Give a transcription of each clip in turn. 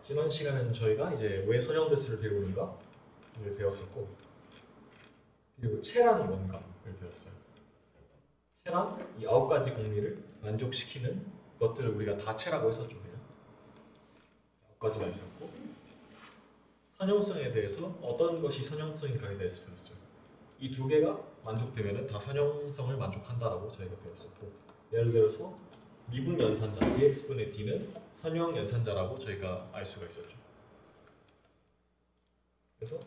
지난 시간에는 저희가 이제 왜 선형대수를 배우는가를 배웠었고, 그리고 체란 뭔가를 배웠어요. 체란 이 9가지 공리를 만족시키는 것들을 우리가 다 체라고 했었죠. 그냥 9가지가 있었고, 선형성에 대해서 어떤 것이 선형성인가에 대해서 배웠어요. 이 두 개가 만족되면 다 선형성을 만족한다라고 저희가 배웠었고, 예를 들어서 미분 연산자 dx분의 d는 선형 연산자라고 저희가 알 수가 있었죠. 그래서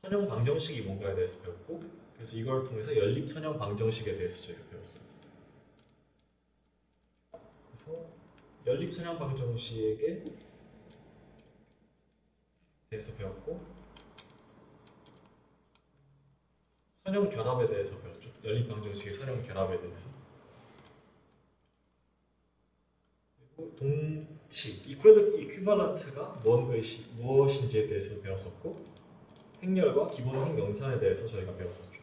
선형 방정식이 뭔가에 대해서 배웠고, 그래서 이걸 통해서 연립 선형 방정식에 대해서 저희가 배웠어요. 그래서 연립 선형 방정식에 대해서 배웠고, 선형 결합에 대해서 배웠죠. 연립 방정식의 선형 결합에 대해서. 그리고 동식, 이퀴벌런트가 무엇인지에 대해서 배웠었고, 행렬과 기본 행명산에 대해서 저희가 배웠었죠.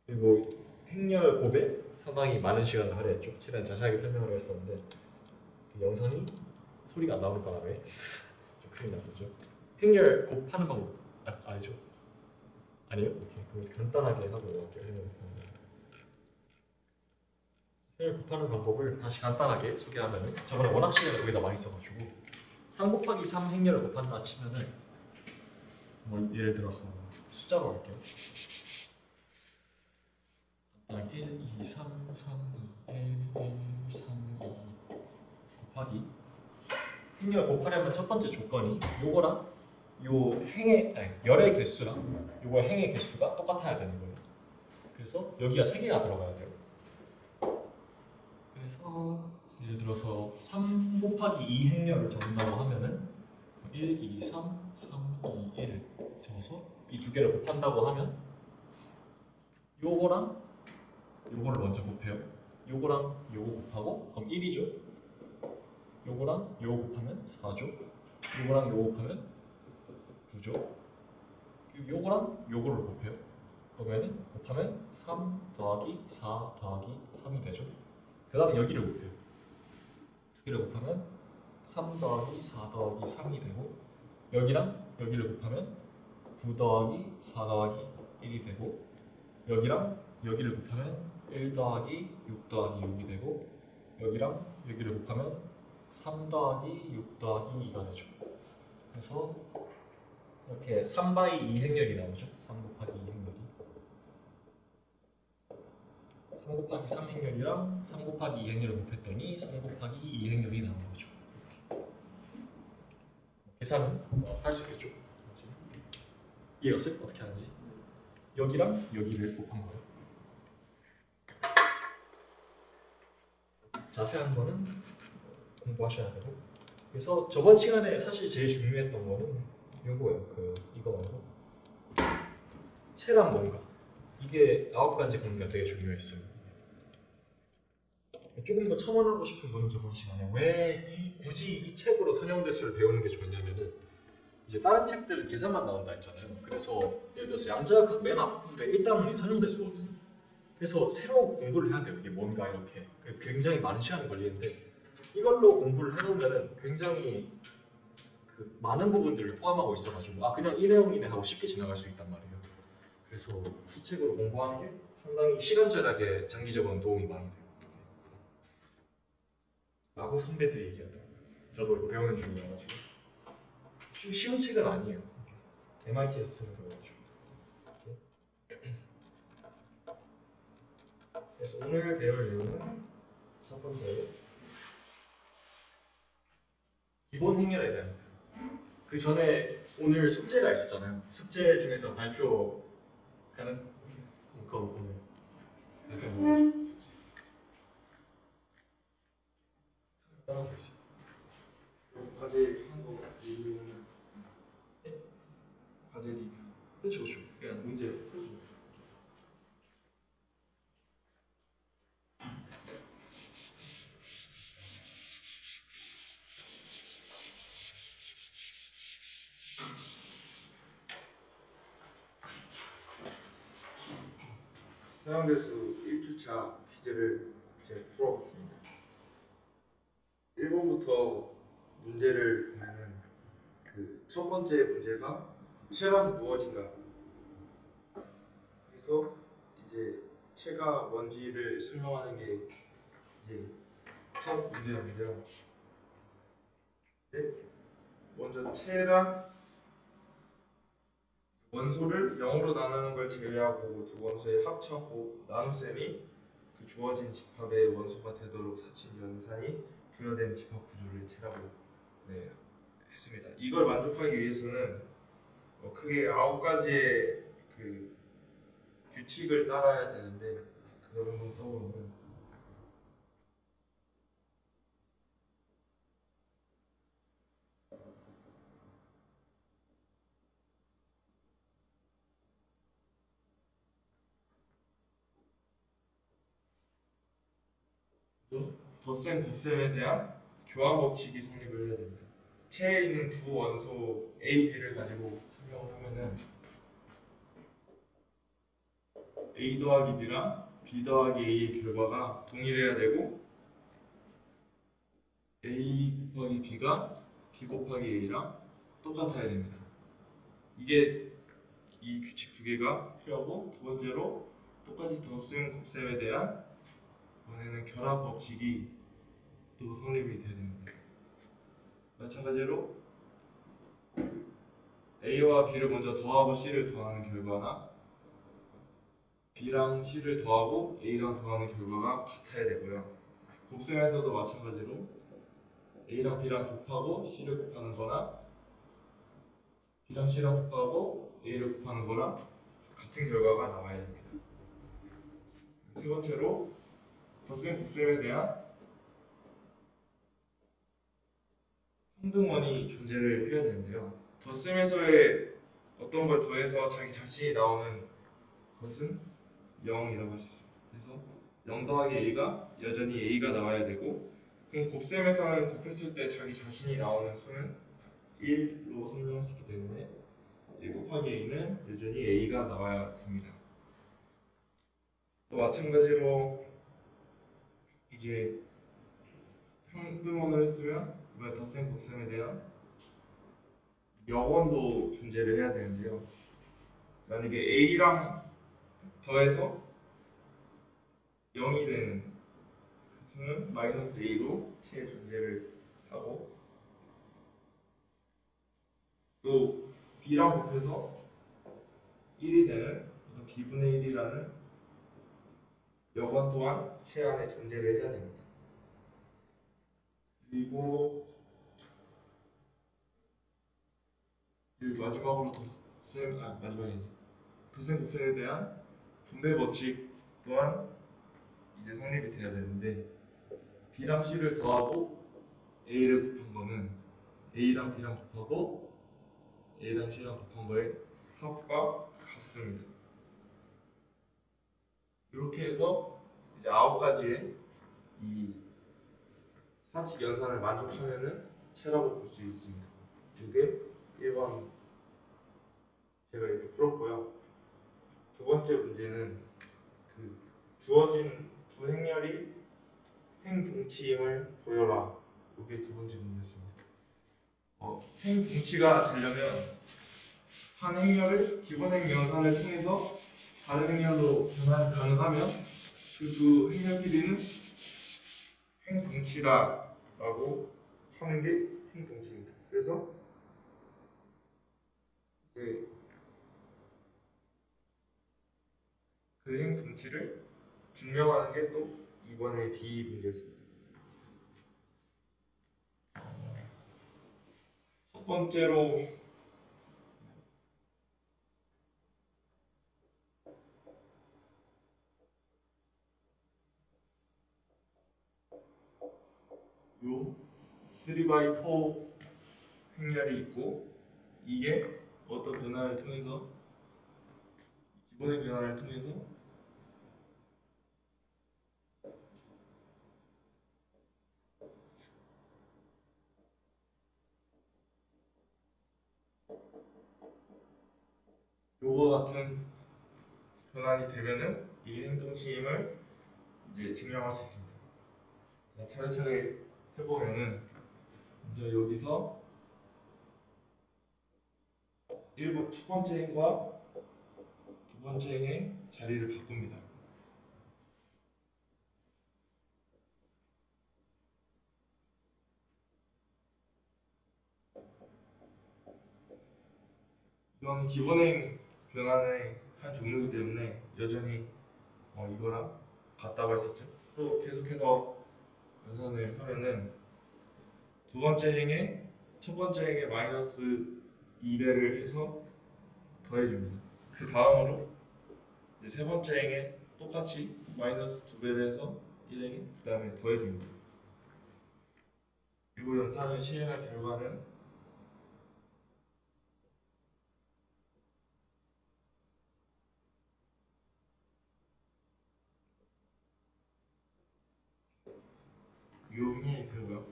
그리고 행렬 곱에 상당히 많은 시간을 할애했죠. 최대한 자세하게 설명을 했었는데 그 영상이 소리가 안 나오는 바람에 좀 큰일 났었죠. 행렬 곱하는 방법 알죠? 아니요? 오케이. 그럼 간단하게 하고 넘어갈게요. 행렬 곱하는 방법을 다시 간단하게 소개하면은, 저번에 워낙 시간을 거기다 많이 써가지고 3 곱하기 3 행렬을 곱한다 치면은, 뭐 예를 들어서 숫자로 할게요. 1, 2, 3, 3, 2, 1, 3, 2 곱하기, 행렬 곱하려면 첫 번째 조건이 요거랑 요 열의 개수랑 요거의 행의 개수가 똑같아야 되는 거예요. 그래서 여기가 3개가 들어가야 돼요. 그래서 예를 들어서 3 곱하기 2 행렬을 적는다고 하면은 1, 2, 3, 3, 2, 1을 적어서 이 두 개를 곱한다고 하면 요거랑 요거를 먼저 곱해요. 요거랑 요거 곱하고 그럼 1이죠. 요거랑 요거 곱하면 4죠. 요거랑 요거 곱하면 9죠. 그리고 요거랑 요거를 곱해요. 그러면은 곱하면 3 더하기 4 더하기 3이 되죠. 그 다음에 여기를 곱해요. 두 개를 곱하면 3 더하기 4 더하기 3이 되고, 여기랑 여기를 곱하면 9 더하기 4 더하기 1이 되고, 여기랑 여기를 곱하면 1 더하기 6 더하기 6이 되고, 여기랑 여기를 곱하면 3 더하기 6 더하기 2가 되죠. 그래서 이렇게 3바이 2 행렬이 나오죠. 3 곱하기 2 행렬이 3 곱하기 3 행렬이랑 3 곱하기 2 행렬을 곱했더니 3 곱하기 2 행렬이 나오는 거죠. 계산은 할 수 있겠죠. 이해갔어요? 어떻게 하는지. 여기랑 여기를 곱한 거예요. 자세한 거는 공부하셔야 되고. 그래서 저번 시간에 사실 제일 중요했던 거는 이거예요. 이거 말고 체란 뭔가. 이게 9가지 공리가 되게 중요했어요. 조금 더 첨언하고 싶은 거는 저번 시간에 왜 굳이 이 책으로 선형대수를 배우는 게 좋냐면은, 이제 다른 책들은 계산만 나온다 했잖아요. 그래서 예를 들어서 양자역학 맨 앞줄에 1단원이 선형대수거든요. 그래서 새로 공부를 해야 돼요. 이게 뭔가 이렇게. 굉장히 많은 시간이 걸리는데, 이걸로 공부를 해놓으면은 굉장히 많은 부분들을 포함하고 있어가지고 그냥 이 내용이네 하고 쉽게 지나갈 수 있단 말이에요. 그래서 이 책으로 공부하는 게 상당히 시간 절약에 장기적으로는 도움이 많이 돼요. 라고 선배들이 얘기하더라고요. 저도 이거 배우는 중이어가지고. 쉬운 책은 아니에요. MIT에서 쓰는 거여가지고. 그래서 오늘 배울 내용은 첫 번째로 기본 행렬에 대한 거예요. 그 전에 오늘 숙제가 있었잖아요. 숙제 중에서 발표 가는 거 오늘 발표 뭐죠? 따라서 있어요. 과제 한거 리뷰는 과제 리뷰. 그렇죠. 그냥 문제 풀어주는 거예요. 선형대수 1주차 퀴즈를 이제 풀어봤습니다. 1번부터 문제를 보면은 그 첫 번째 문제가 체란 무엇인가. 그래서 이제 체가 뭔지를 설명하는 게 이제 첫 문제였는데요. 네? 먼저 체란 원소를 0으로 나누는 걸 제외하고 두 원소의 합쳐 나눗셈이 그 주어진 집합의 원소가 되도록 사친 연산이 부여된 집합 구조를 체라고 했습니다. 이걸 만족하기 위해서는 크게 9가지의 그 규칙을 따라야 되는데 그걸 한번 써보면 덧셈 곱셈에 대한 교환 법칙이 성립을 해야 됩니다. 체에 있는 두 원소 A, B를 가지고 설명을 하면은 A 더하기 B랑 B 더하기 A의 결과가 동일해야 되고 A 곱하기 B가 B 곱하기 A랑 똑같아야 됩니다. 이게 이 규칙 두 개가 필요하고, 두 번째로 똑같이 덧셈 곱셈에 대한 이번에는 결합 법칙이 또 성립이 돼야 됩니다. 마찬가지로 A와 B를 먼저 더하고 C를 더하는 결과나 B랑 C를 더하고 A랑 더하는 결과가 같아야 되고요. 곱셈에서도 마찬가지로 A랑 B랑 곱하고 C를 곱하는 거나 B랑 C랑 곱하고 A를 곱하는 거랑 같은 결과가 나와야 됩니다. 세 번째로 덧셈 곱셈에 대한 항등원이 존재를 해야 되는데요. 덧셈에서의 어떤 걸 더해서 자기 자신이 나오는 것은 0이라고 할 수 있습니다. 그래서 0 더하기 A가 여전히 A가 나와야 되고, 그럼 곱셈에서는 곱했을 때 자기 자신이 나오는 수는 1로 설명했기 때문에 1 곱하기 A는 여전히 A가 나와야 됩니다. 또 마찬가지로 이제 항등원을 했으면 이번에 덧셈 곱셈에 대한 역원도 존재를 해야 되는데요. 만약에 A랑 더해서 0이 되는 그 수는 마이너스 A로 체에 존재를 하고, 또 B랑 곱해서 1이 되는 B분의 1이라는 역원 또한 체 안에 존재를 해야 됩니다. 그리고 마지막으로 덧셈 곱셈에 대한 분배 법칙 또한 이제 성립이 돼야 되는데, B랑 C를 더하고 A를 곱한 거는 A랑 B랑 곱하고 A랑 C랑 곱한 거의 합과 같습니다. 이렇게 해서 이제 9가지의 이 사칙 연산을 만족하면은 체라고 볼 수 있습니다. 이게 1번 제가 이렇게 풀었고요. 두 번째 문제는 그 주어진 두 행렬이 행동치임을 보여라. 이게 두 번째 문제였습니다. 행동치가 되려면 한 행렬을 기본 행연산을 통해서 다른 행렬로 변환이 가능하면 그 두 행렬끼리는 행동치다라고 하는 게 행동치입니다. 그래서 이제 그 행동치를 증명하는 게 또 이번에 B 문제였습니다. 첫 번째로 요 3x4 행렬이 있고, 이게 어떤 변화를 통해서 기본의 변화를 통해서 요거 같은 변환이 되면은 이 행동치임을 이제 증명할 수 있습니다. 자, 차례차례 해보면은 이제 여기서 1번 첫 번째 행과 두 번째 행의 자리를 바꿉니다. 이건 기본행 변환의 한 종류이기 때문에 여전히 이거랑 같다고 할 수 있죠. 또 계속해서 연산을 하면은 두 번째 행에 첫 번째 행에 마이너스 2배를 해서 더해줍니다. 그 다음으로 이제 세 번째 행에 똑같이 마이너스 2배를 해서 1행에 그 다음에 더해줍니다. 그리고 연산을 시행한 결과는 유형이 되고요.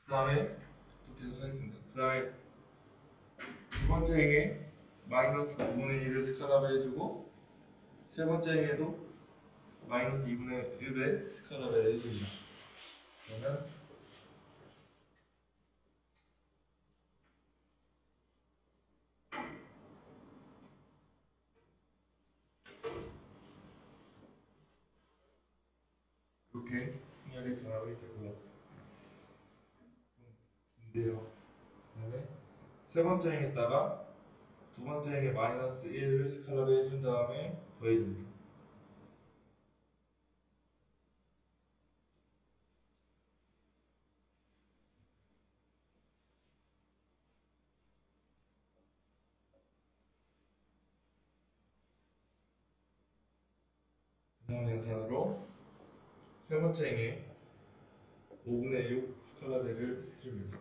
그 다음에 또 계속하겠습니다. 그 다음에 두 번째 행에 마이너스 9분의 1을 스카라베 해주고 세 번째 행에도 마이너스 2분의 1배 스카라베 해줍니다. 그러면 이렇게 행렬이 변하게 되고요. 인데요. 그다음에 세 번째 행에다가 두 번째 행에 마이너스 1을 스칼라를 해준 다음에 더해줍니다. 그 다음 연산으로 세 번째 행에 5분의 6 스칼라를 해줍니다.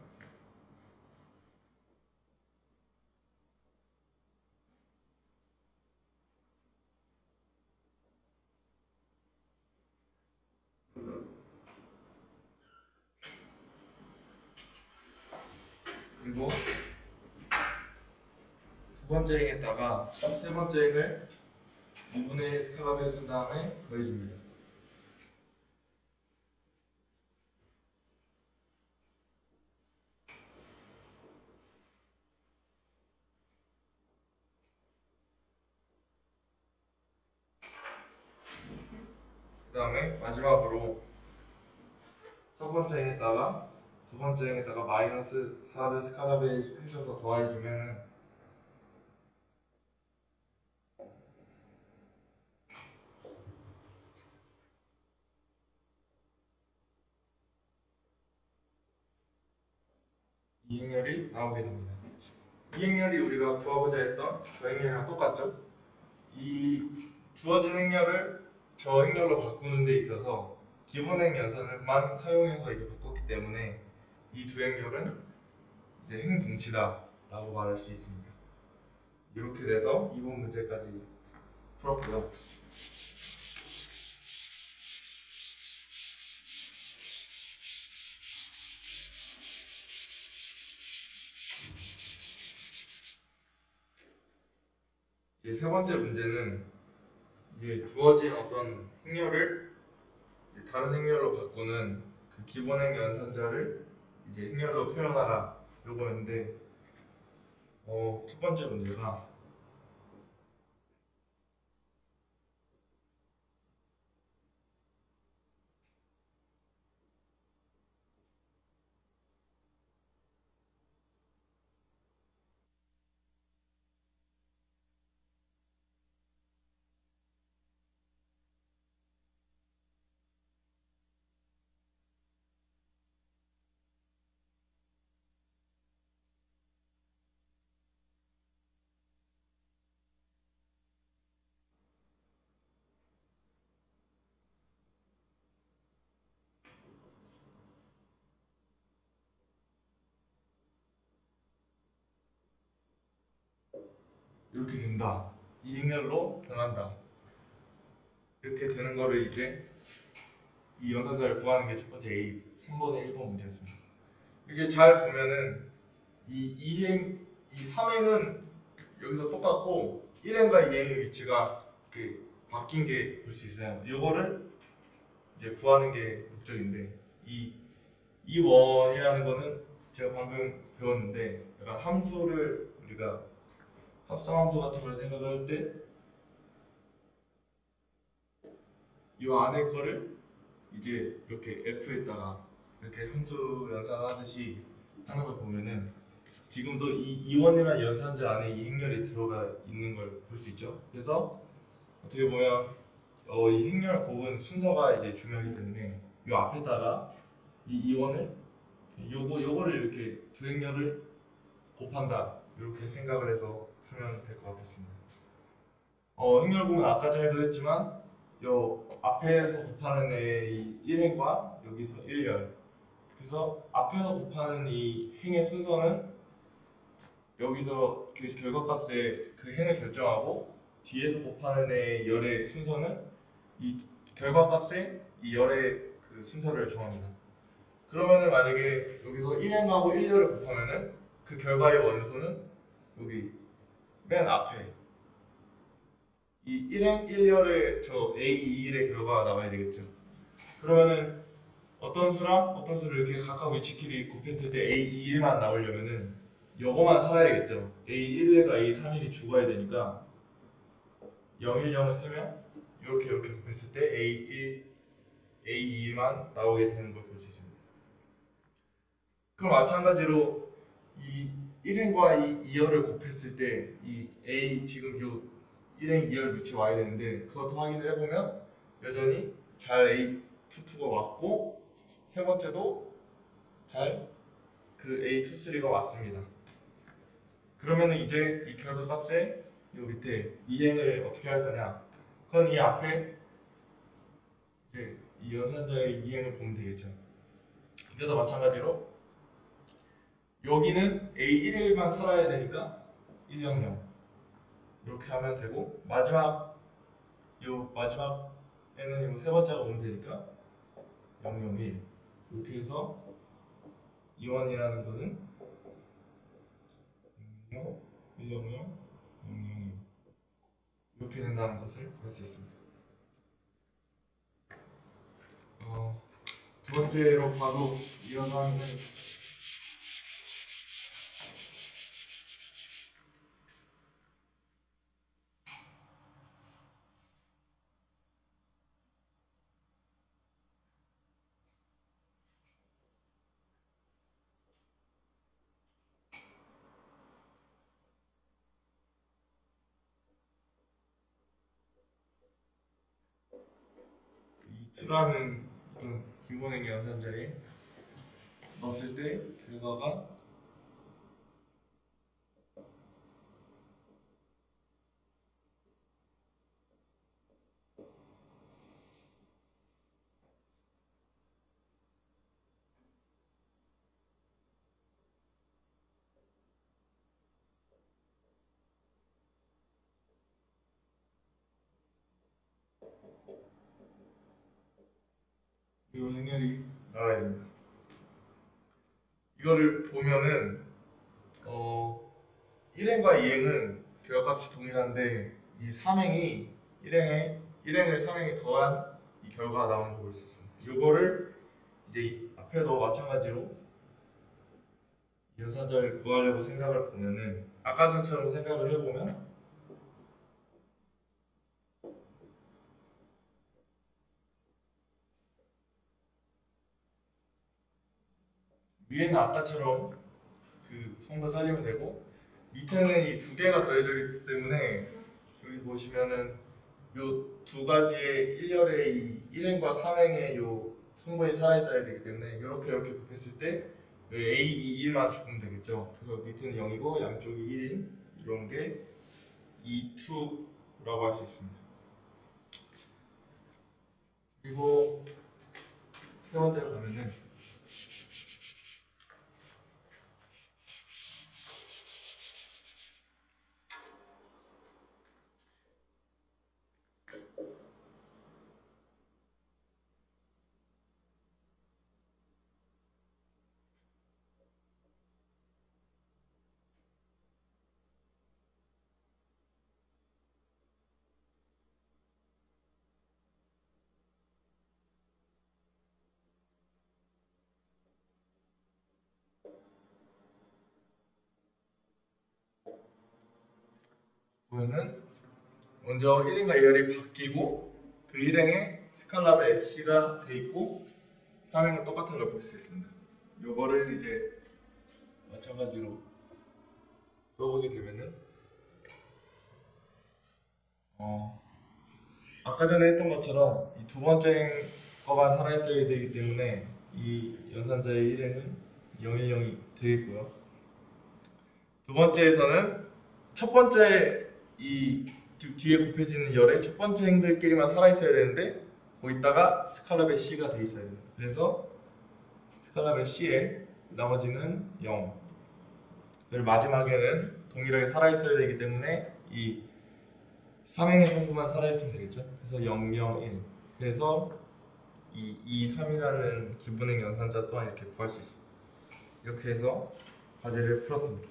그리고 두 번째 행에다가 세 번째 행을 5분의 1 스칼라를 해준 다음에 더해줍니다. 그 다음에 마지막으로 첫 번째 행에다가 두 번째 행에다가 마이너스 4를 스칼라베 해줘서 더해주면은 이 행렬이 나오게 됩니다. 이 행렬이 우리가 구하고자 했던 저 행렬이랑 똑같죠? 이 주어진 행렬을 저 행렬로 바꾸는 데 있어서 기본행 연산을만 사용해서 이렇게 바꿨기 때문에 이 두 행렬은 이제 행동치다라고 말할 수 있습니다. 이렇게 돼서 이번 문제까지 풀었고요. 이제 세 번째 문제는 이제 주어진 어떤 행렬을 이제 다른 행렬로 바꾸는 그 기본행 연산자를 이제 행렬로 표현하라 요거였는데 첫 번째 문제가 이렇게 된다. 이 행렬로 변한다. 이렇게 되는 거를 이제 이 연산자를 구하는 게 첫 번째 A 3번의 1번 문제였습니다. 이게 잘 보면은 이 2행, 이 3행은 여기서 똑같고 1행과 2행의 위치가 이렇게 바뀐 게 볼 수 있어요. 이거를 이제 구하는 게 목적인데 이 원이라는 거는 제가 방금 배웠는데 약간 함수를 우리가 합성함수 같은 걸 생각할 때 이 안에 거를 이제 이렇게 f에다가 이렇게 함수 연산하듯이 하는 걸 보면은 지금도 이 이원이라는 연산자 안에 이 행렬이 들어가 있는 걸 볼 수 있죠. 그래서 어떻게 보면 이 행렬 곱은 순서가 이제 중요하기 때문에 이 앞에다가 이 이원을 요거를 이렇게 두 행렬을 곱한다 이렇게 생각을 해서 풀면 될 것 같았습니다. 행렬 곱은 아까 전에도 했지만 요 앞에서 곱하는 애의 1행과 여기서 1열 그래서 앞에서 곱하는 이 행의 순서는 여기서 그 결과값의 그 행을 결정하고 뒤에서 곱하는 애의 열의 순서는 이 결과값의 이 열의 그 순서를 정합니다. 그러면은 만약에 여기서 1행하고 1열을 곱하면은 그 결과의 원소는 여기 맨 앞에 이 1행 1열의 저 A21의 결과가 나와야 되겠죠. 그러면은 어떤 수랑 어떤 수를 이렇게 각각 위치끼리 곱했을 때 A21만 나오려면은 요거만 살아야겠죠. A11과 A31이 죽어야 되니까 010을 쓰면 이렇게 곱했을 때 A1, A2만 나오게 되는 걸 볼 수 있습니다. 그럼 마찬가지로 이 1행과 이 2열을 곱했을 때 이 A 지금 요 1행 2열 위치 와야 되는데 그것도 확인을 해보면 여전히 잘 A22가 왔고 세 번째도 잘 그 A23가 왔습니다. 그러면은 이제 이 결과값에 요 밑에 2행을 어떻게 할 거냐? 그건 이 앞에 이제 이 연산자의 2행을 보면 되겠죠. 이것도 마찬가지로 여기는 A11만 살아야 되니까 100 이렇게 하면 되고 마지막에는 요 세 번째가 오면 되니까 001 이렇게 해서 이원이라는 거는 000, 100, 001 이렇게 된다는 것을 볼 수 있습니다. 두 번째로 바로 이어서 하는 이 2라는 어떤 기본의 연산자에 넣었을 때 결과가 이 행렬이 나와야 됩니다. 이거를 보면은 1행과 2행은 결과값이 동일한데 이 3행이 1행을 3행에 더한 이 결과가 나오는 걸 볼 수 있습니다. 이거를 이제 앞에도 마찬가지로 연산자를 구하려고 생각을 보면은 아까 전처럼 생각을 해보면 위에는 아까처럼 그 성도 살리면 되고 밑에는 이 두 개가 더해져 있기 때문에 여기 보시면은 요 두 가지의 1열의 이 1행과 3행의 요 성분이 살아있어야 되기 때문에 이렇게 곱했을 때 A, 2, 1만 죽으면 되겠죠. 그래서 밑에는 0이고 양쪽이 1인 이런 게 E2라고 할 수 있습니다. 그리고 세 번째로 가면은 보면은 먼저 1행과 2열이 바뀌고 그 1행에 스칼랍의 C가 돼 있고 3행은 똑같은 걸 볼 수 있습니다. 요거를 이제 마찬가지로 써보게 되면은 아까 전에 했던 것처럼 이 두 번째 거만 살아있어야 되기 때문에 이 연산자의 1행은 010이 되겠고요. 두 번째에서는 첫 번째 이 뒤에 곱해지는 열의 첫 번째 행들끼리만 살아있어야 되는데 거기다가 스칼랍의 C가 돼 있어야 됩니다. 그래서 스칼랍의 C에 나머지는 0. 그리고 마지막에는 동일하게 살아있어야 되기 때문에 이 3행의 성분만 살아있으면 되겠죠. 그래서 0, 0, 1. 그래서 이 2, 3이라는 기본행 연산자 또한 이렇게 구할 수 있습니다. 이렇게 해서 과제를 풀었습니다.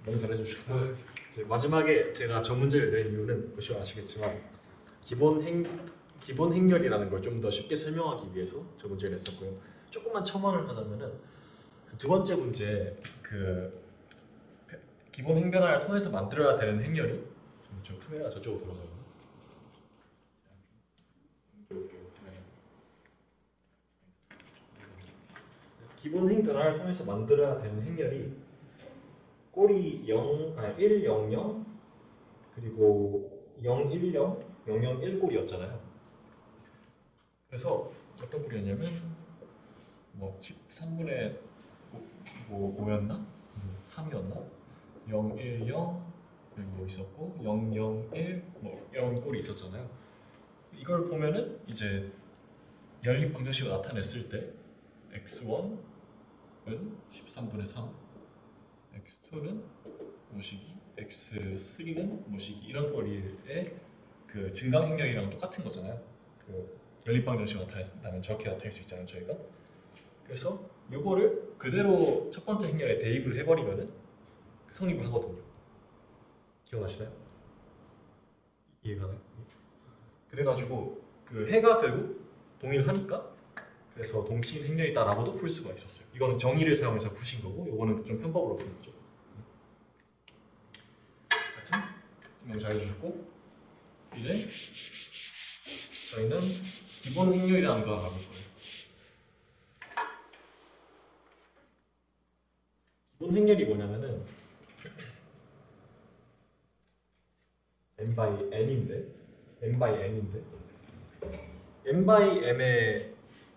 너무 잘해주시고 이제 마지막에 제가 저 문제를 낸 이유는 혹시 아시겠지만 기본 행렬이라는 걸 좀 더 쉽게 설명하기 위해서 저 문제를 냈었고요. 조금만 첨언을 하자면은 그 두 번째 문제 그 기본 행변화를 통해서 만들어야 되는 행렬이 저 카메라가 저쪽으로 돌아가요. 기본 행변화를 통해서 만들어야 되는 행렬이 꼴이 1, 0, 0 그리고 0, 1, 0, 0, 0, 1 꼴이었잖아요. 그래서 어떤 꼴이었냐면 뭐 13분의 5였나? 3이었나? 0, 1, 0 여기 뭐 있었고 0, 0, 1 뭐 이런 꼴이 있었잖아요. 이걸 보면은 이제 연립방정식으로 나타냈을 때 x1은 13분의 3 x2는 모시기, x3는 모시기 이런 꼴의 그 증강 행렬이랑 똑같은 거잖아요. 그 연립방정식으로 나타낸다면 저렇게 나타낼 수 있잖아요, 저희가. 그래서 요거를 그대로 첫 번째 행렬에 대입을 해버리면은 성립을 하거든요. 기억나시나요? 이해가나요? 그래가지고 그 해가 결국 동일하니까 그래서 동치인 행렬이다라고도 풀 수가 있었어요. 이거는 정의를 사용해서 푸신 거고, 이거는 좀 편법으로 푸는 거죠. 하여튼 너무 잘해주셨고, 이제 저희는 기본 행렬이라는 걸 알아볼 거예요. 기본 행렬이 뭐냐면은 n by n인데 n by m의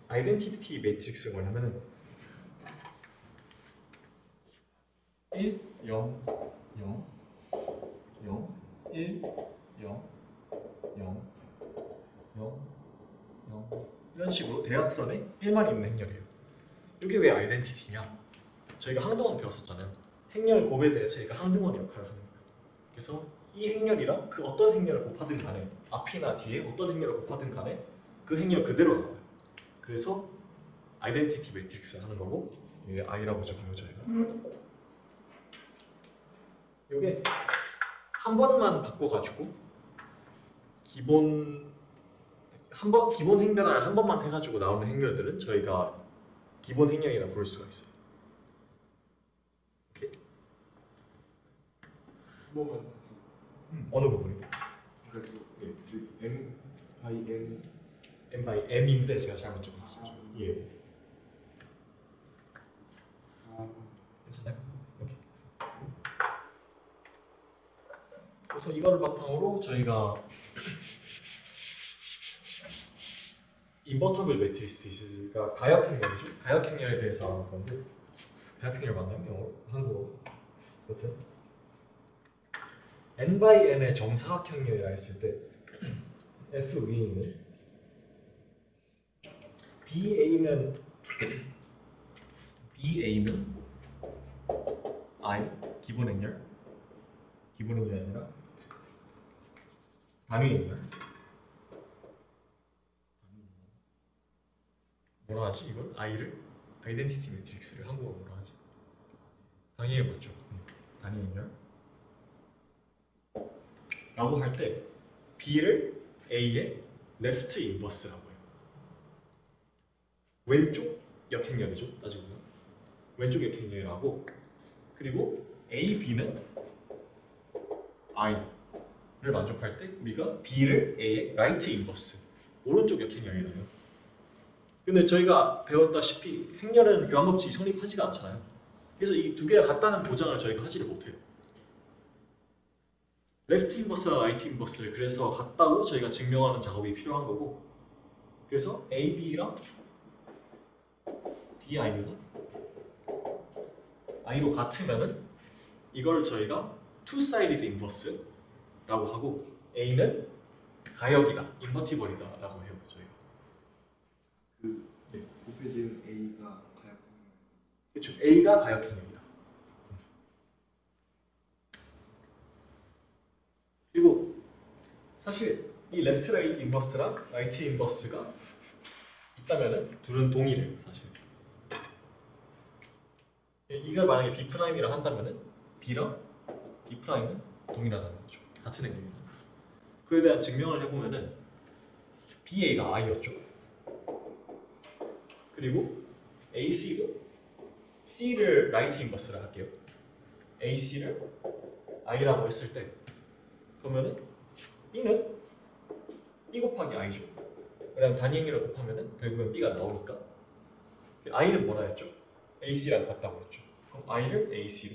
아이덴티티 매트릭스가 뭐냐면은 1, 0, 0, 0, 1, 0, 0, 0, 0 이런 식으로 대각선에 1만 있는 행렬이에요. 이게 왜 아이덴티티냐? 저희가 항등원 배웠었잖아요. 행렬 곱에 대해서 얘가 항등원 역할을 하는 거예요. 그래서 이 행렬이랑 그 어떤 행렬을 곱하든 간에 앞이나 뒤에 어떤 행렬을 곱하든 간에 그 행렬 그대로 나와요. 그래서 아이덴티티 매트릭스 하는 거고, 이게 I라고 적어요 저희가. 이게 한 번만 바꿔가지고 기본 행변화를 한 번만 해가지고 나오는 행렬들은 저희가 기본 행렬이라 부를 수가 있어요. 오케이? 뭐만 어느 부분이? 그러니까 M by N M by M인데 제가 잘못 적었어요. 예. 괜찮아요? 오케이. 그래서 이거를 바탕으로 저희가 인버터블 매트리스가 가역행렬이죠. 가역행렬에 대해서 알아볼 건데, 가역행렬 맞나요? 영어로? 한국어로? 여튼 n by n의 정사각형이라 했을 때 f 위에 있는 BA는 I 기본 행렬 아니라 단위 행렬. 뭐라 하지 이걸? I를 아이덴티티 매트릭스를 한국어로 뭐라 하지? 단위 행렬 맞죠? 단위 행렬 라고 할 때 B를 A의 레프트 인버스라고 해요. 왼쪽 역행렬이죠. 따지고 보면 왼쪽 역행렬이라고. 그리고 A, B는 I를 만족할 때 우리가 B를 A의 라이트 인버스, 오른쪽 역행렬이라요. 근데 저희가 배웠다시피 행렬은 교환법칙이 성립하지가 않잖아요. 그래서 이 두 개가 같다는 보장을 저희가 하지를 못해요. 레프트 인버스와 라이트 인버스를 그래서 같다고 저희가 증명하는 작업이 필요한 거고, 그래서 AB랑 BI가 I로 같으면은 이걸 저희가 two-sided inverse라고 하고, A는 가역이다, 인버티블이다 라고 해요. 저희가 그 곱해진 A가 가역. 그렇죠. A가 가역행입니다. 그리고 사실 이 레프트 라이트 인버스랑 라이트 인버스가 있다면은 둘은 동일해요. 사실 이걸 만약에 B 프라임이라 한다면은 B랑 B 프라임은 동일하다는 거죠. 같은 행동입니다. 그에 대한 증명을 해보면은 BA가 I였죠. 그리고 AC도 C를 라이트 인버스라 할게요. AC를 I라고 했을 때 그러면은 B는 B 곱하기 I죠. 그다음 단위 행렬을 곱하면은 결국은 B가 나오니까 I는 뭐라 했죠? AC랑 같다고 했죠. 그럼 I를 AC로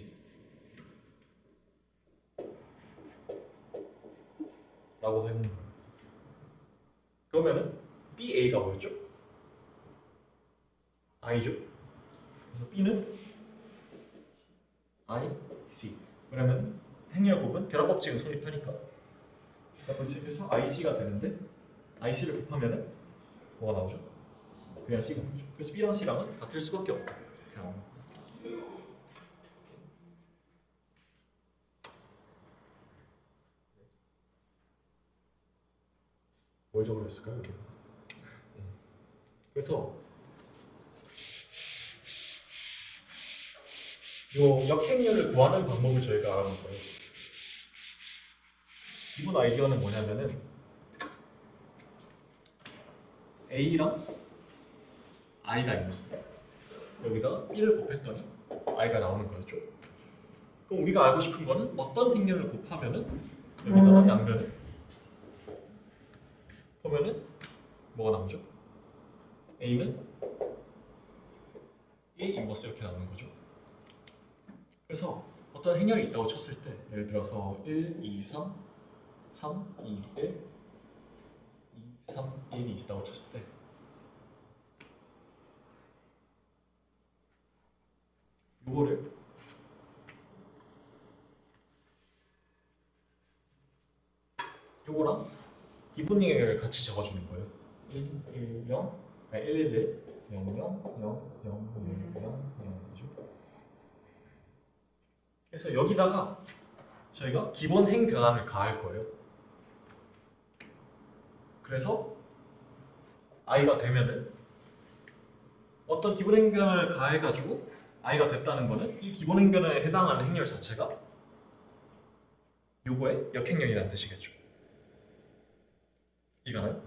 라고 하는 거예요. 그러면은 BA가 뭐였죠? I죠. 그래서 B는 I, C. 그러면 행렬 곱은 결합법칙은 성립하니까 결합법칙에서 IC가 되는데 IC를 곱하면은 뭐가 나오죠? 그냥 C가 나오죠. 그래서 B랑 C랑은 같을 수밖에 없다. 이렇게 나오는 거예요. 뭘 적으랬을까요? 그래서 이 역행렬을 구하는 방법을 저희가 알아볼 거예요. 기본 아이디어는 뭐냐면은 A랑 I가 있는 여기다가 B를 곱했더니 I가 나오는 거였죠. 그럼 우리가 알고 싶은 거는 어떤 행렬을 곱하면은 여기다가 양변을 그러면은 뭐가 나오죠? A는 A 인버스 이렇게 나오는 거죠. 그래서 어떤 행렬이 있다고 쳤을 때 예를 들어서 1, 2, 3, 3, 2, 1, 2, 3, 1이 있다고 쳤을 때 요거를 요거랑 기본 행렬을 같이 적어주는 거예요. 1, 1, 0, 1, 1, 1, 0, 0, 0, 0, 0, 0, 0이죠. 그래서 여기다가 저희가 기본 행 변환을 가할 거예요. 그래서 i가 되면은 어떤 기본 행 변환을 가해가지고 i가 됐다는 거는 이 기본 행 변환에 해당하는 행렬 자체가 요거의 역행렬이라는 뜻이겠죠. 이거는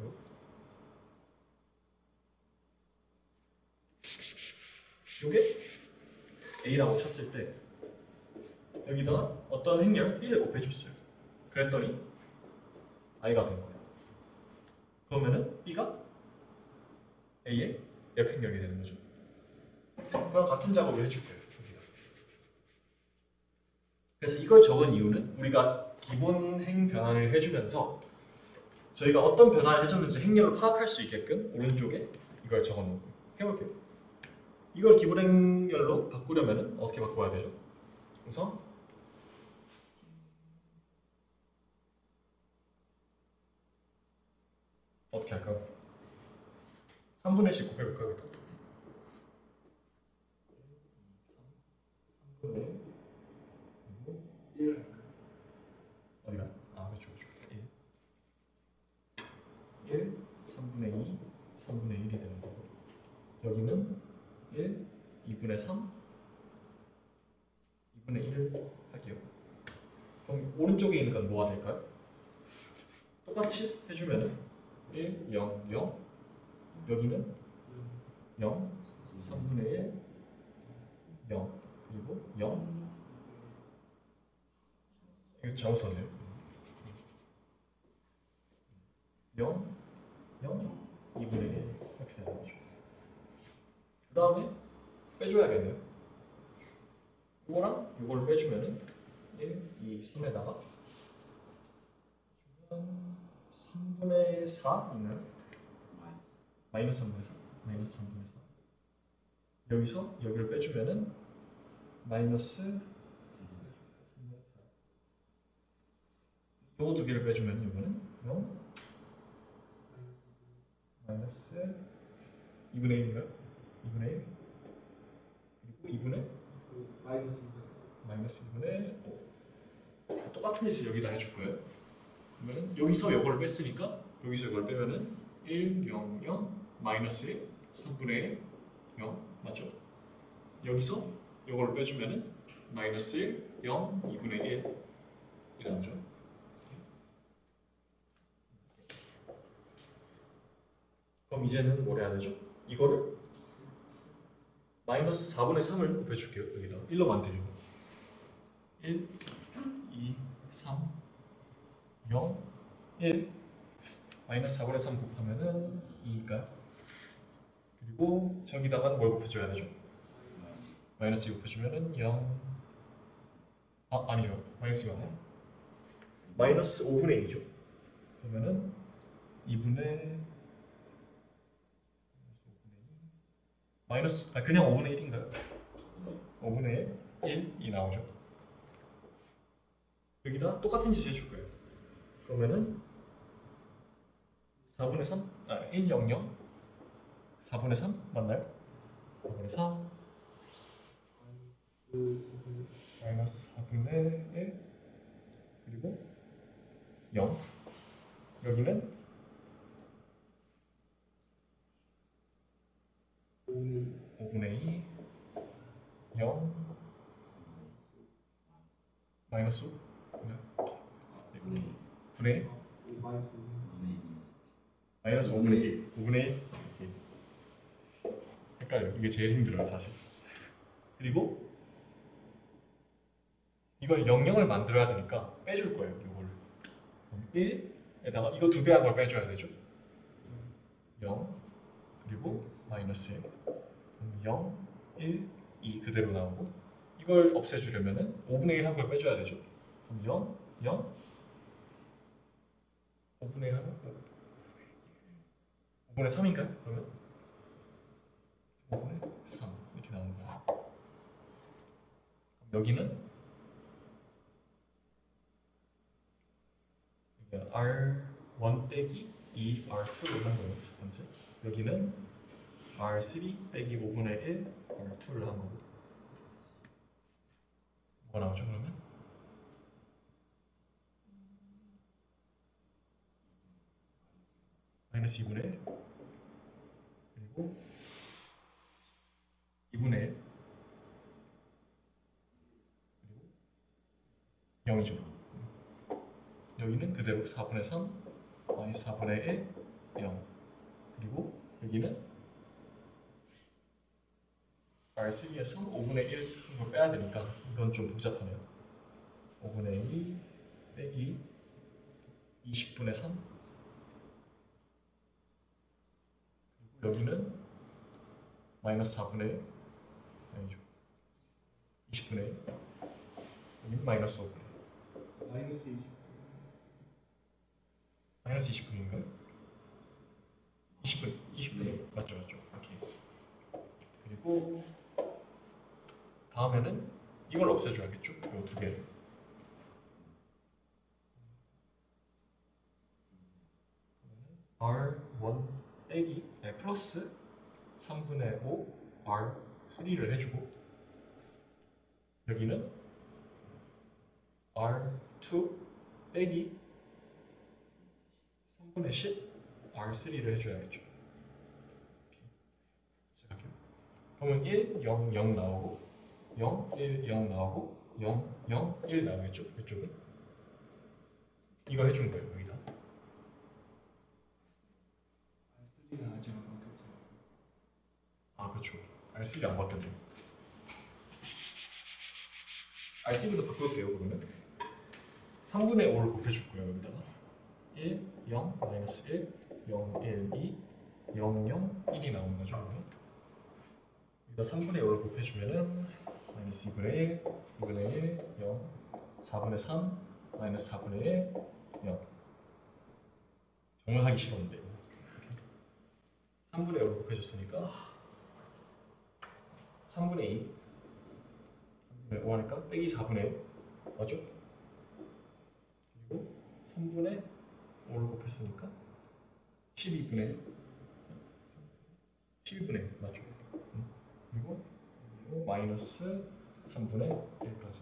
요게 a라고 쳤을 때 여기다가 어떤 행렬 b를 곱해줬어요. 그랬더니 i가 된 거예요. 그러면은 b가 a의 역행렬이 되는 거죠. 그럼 같은 작업을 해줄게요. 여기다. 그래서 이걸 적은 이유는 우리가 기본 행 변환을 해주면서 저희가 어떤 변환을 해줬는지 행렬을 파악할 수 있게끔 오른쪽에 이걸 적어놓은 거예요. 해볼게요. 이걸 기본 행렬로 바꾸려면 어떻게 바꿔야 되죠? 우선 어떻게 할까요? 3분의 1씩 곱해볼까요? 3분의 1 어디가? 아 그렇죠. 1 3분의 2 3분의 1이 되는 거고 여기는 1 2분의 3 2분의 1을 할게요. 그럼 오른쪽에 있는 건 뭐가 될까요? 똑같이 해주면은 1, 0, 0 여기는 0, 3분의 1, 0 그리고 0 이거 잘못 썼네요. 0, 0, 2분의 1 이렇게 되는 거죠. 그 다음에 빼줘야겠네요. 이거랑 이걸 빼주면은 1, 2, 3에다가 3분의 4 있나요? 마이너스 3분의 4 마이너스 3분의 4 여기서 여기를 빼주면은 마이너스 요거 두 개를 빼주면 이거는 0 마이너스 2분의 1인가요? 2분의 1 그리고 2분의 마이너스 2분의 5 똑같은 짓을 여기다 해줄 거예요. 그러면 여기서 요거를 뺐으니까 여기서 이걸 빼면은 1, 0, 0 마이너스 1 3분의 1 0 맞죠? 여기서 요거를 빼주면은 마이너스 1 0 2분의 1 이라죠. 그럼 이제는 뭘 해야 되죠? 이거를 마이너스 4분의 3을 곱해줄게요. 여기다 1로 만들려고 1, 2, 3, 0, 1 마이너스 4분의 3 곱하면은 2일까요? 그리고 저기다가는 뭘 곱해줘야 되죠? 마이너스 2 곱해주면은 0 아니죠. 마이너스 2가 아니에요. 마이너스 5분의 2죠. 그러면은 2분의 마이너스 그냥 5분의 1인가요? 5분의 1, 1이 나오죠. 여기다 똑같은 짓 해줄 거예요. 그러면은 4분의 3? 1, 0, 0 4분의 3 맞나요? 4분의 3 마이너스 4분의 1 그리고 0 여기는 5분의 2 0 마이너스 5 분의 1 마이너스 5분의 1 5분의 1 헷갈려요. 이게 제일 힘들어요 사실. 그리고 이걸 00을 만들어야 되니까 빼줄 거예요. 이걸 1에다가 이거 두 배 한 걸 빼줘야 되죠. 0 그리고 마이너스 1 0, 1, 2 그대로 나오고 이걸 없애주려면은 5분의 1 한 걸 빼줘야 되죠. 그럼 0, 0 5분의 1 하면 5분의 3인가요? 그러면 5분의 3 이렇게 나오는 거예요. 여기는 R1 빼기 2 R2를 한 거예요. 첫 번째. 여기는 R3 빼기 5분의 1 R2를 한 거고 뭐가 나오죠 그러면? 마이너스 2분의 1 그리고 2분의 1 그리고 0이죠. 여기는 그대로 4분의 3 마이너스 4분의 1 0 그리고 여기는 R3에서 5분의 1을 빼야 되니까 이건 좀 복잡하네요. 5분의 2 빼기 20분의 3 그리고 여기는 마이너스 4분의 1 아니죠. 20분의 1 여기는 마이너스 5분의 1 마이너스 20분인가요? 20분 맞죠 오케이. 그리고 다음에는 이걸 없애줘야겠죠. 이 두 개를 R1 빼기 플러스 3분의 5 R3를 해주고 여기는 R2 빼기 3분의 10 R3를 해줘야겠죠. 시작할게요. 그러면 1, 0, 0 나오고 0, 1, 0 나오고 0, 0, 1 나오겠죠. 이쪽은 이걸 해주는 거예요. 여기다 그렇죠. R3를 안 바뀌었네요. R3부터 바꿀게요. 그러면 3분의 5를 곱해줄 거예요. 여기다가 1, 0, 마이너스 1, 0, 1, 2, 0, 0, 1이 나오는 거죠. 그러면 여기다 3분의 5를 곱해주면은 마이너스 2분의 1, 2분의 1, 0, 4분의 3, 마이너스 4분의 1, 0. 정말 하기 싫었는데 3분의 5를 곱해줬으니까 3분의 2 3분의 5 하니까 빼기 4분의 1 맞죠? 그리고 3분의 5를 곱했으니까 12분의 12분의 1 맞죠? 그리고 마이너스 3분의 1까지.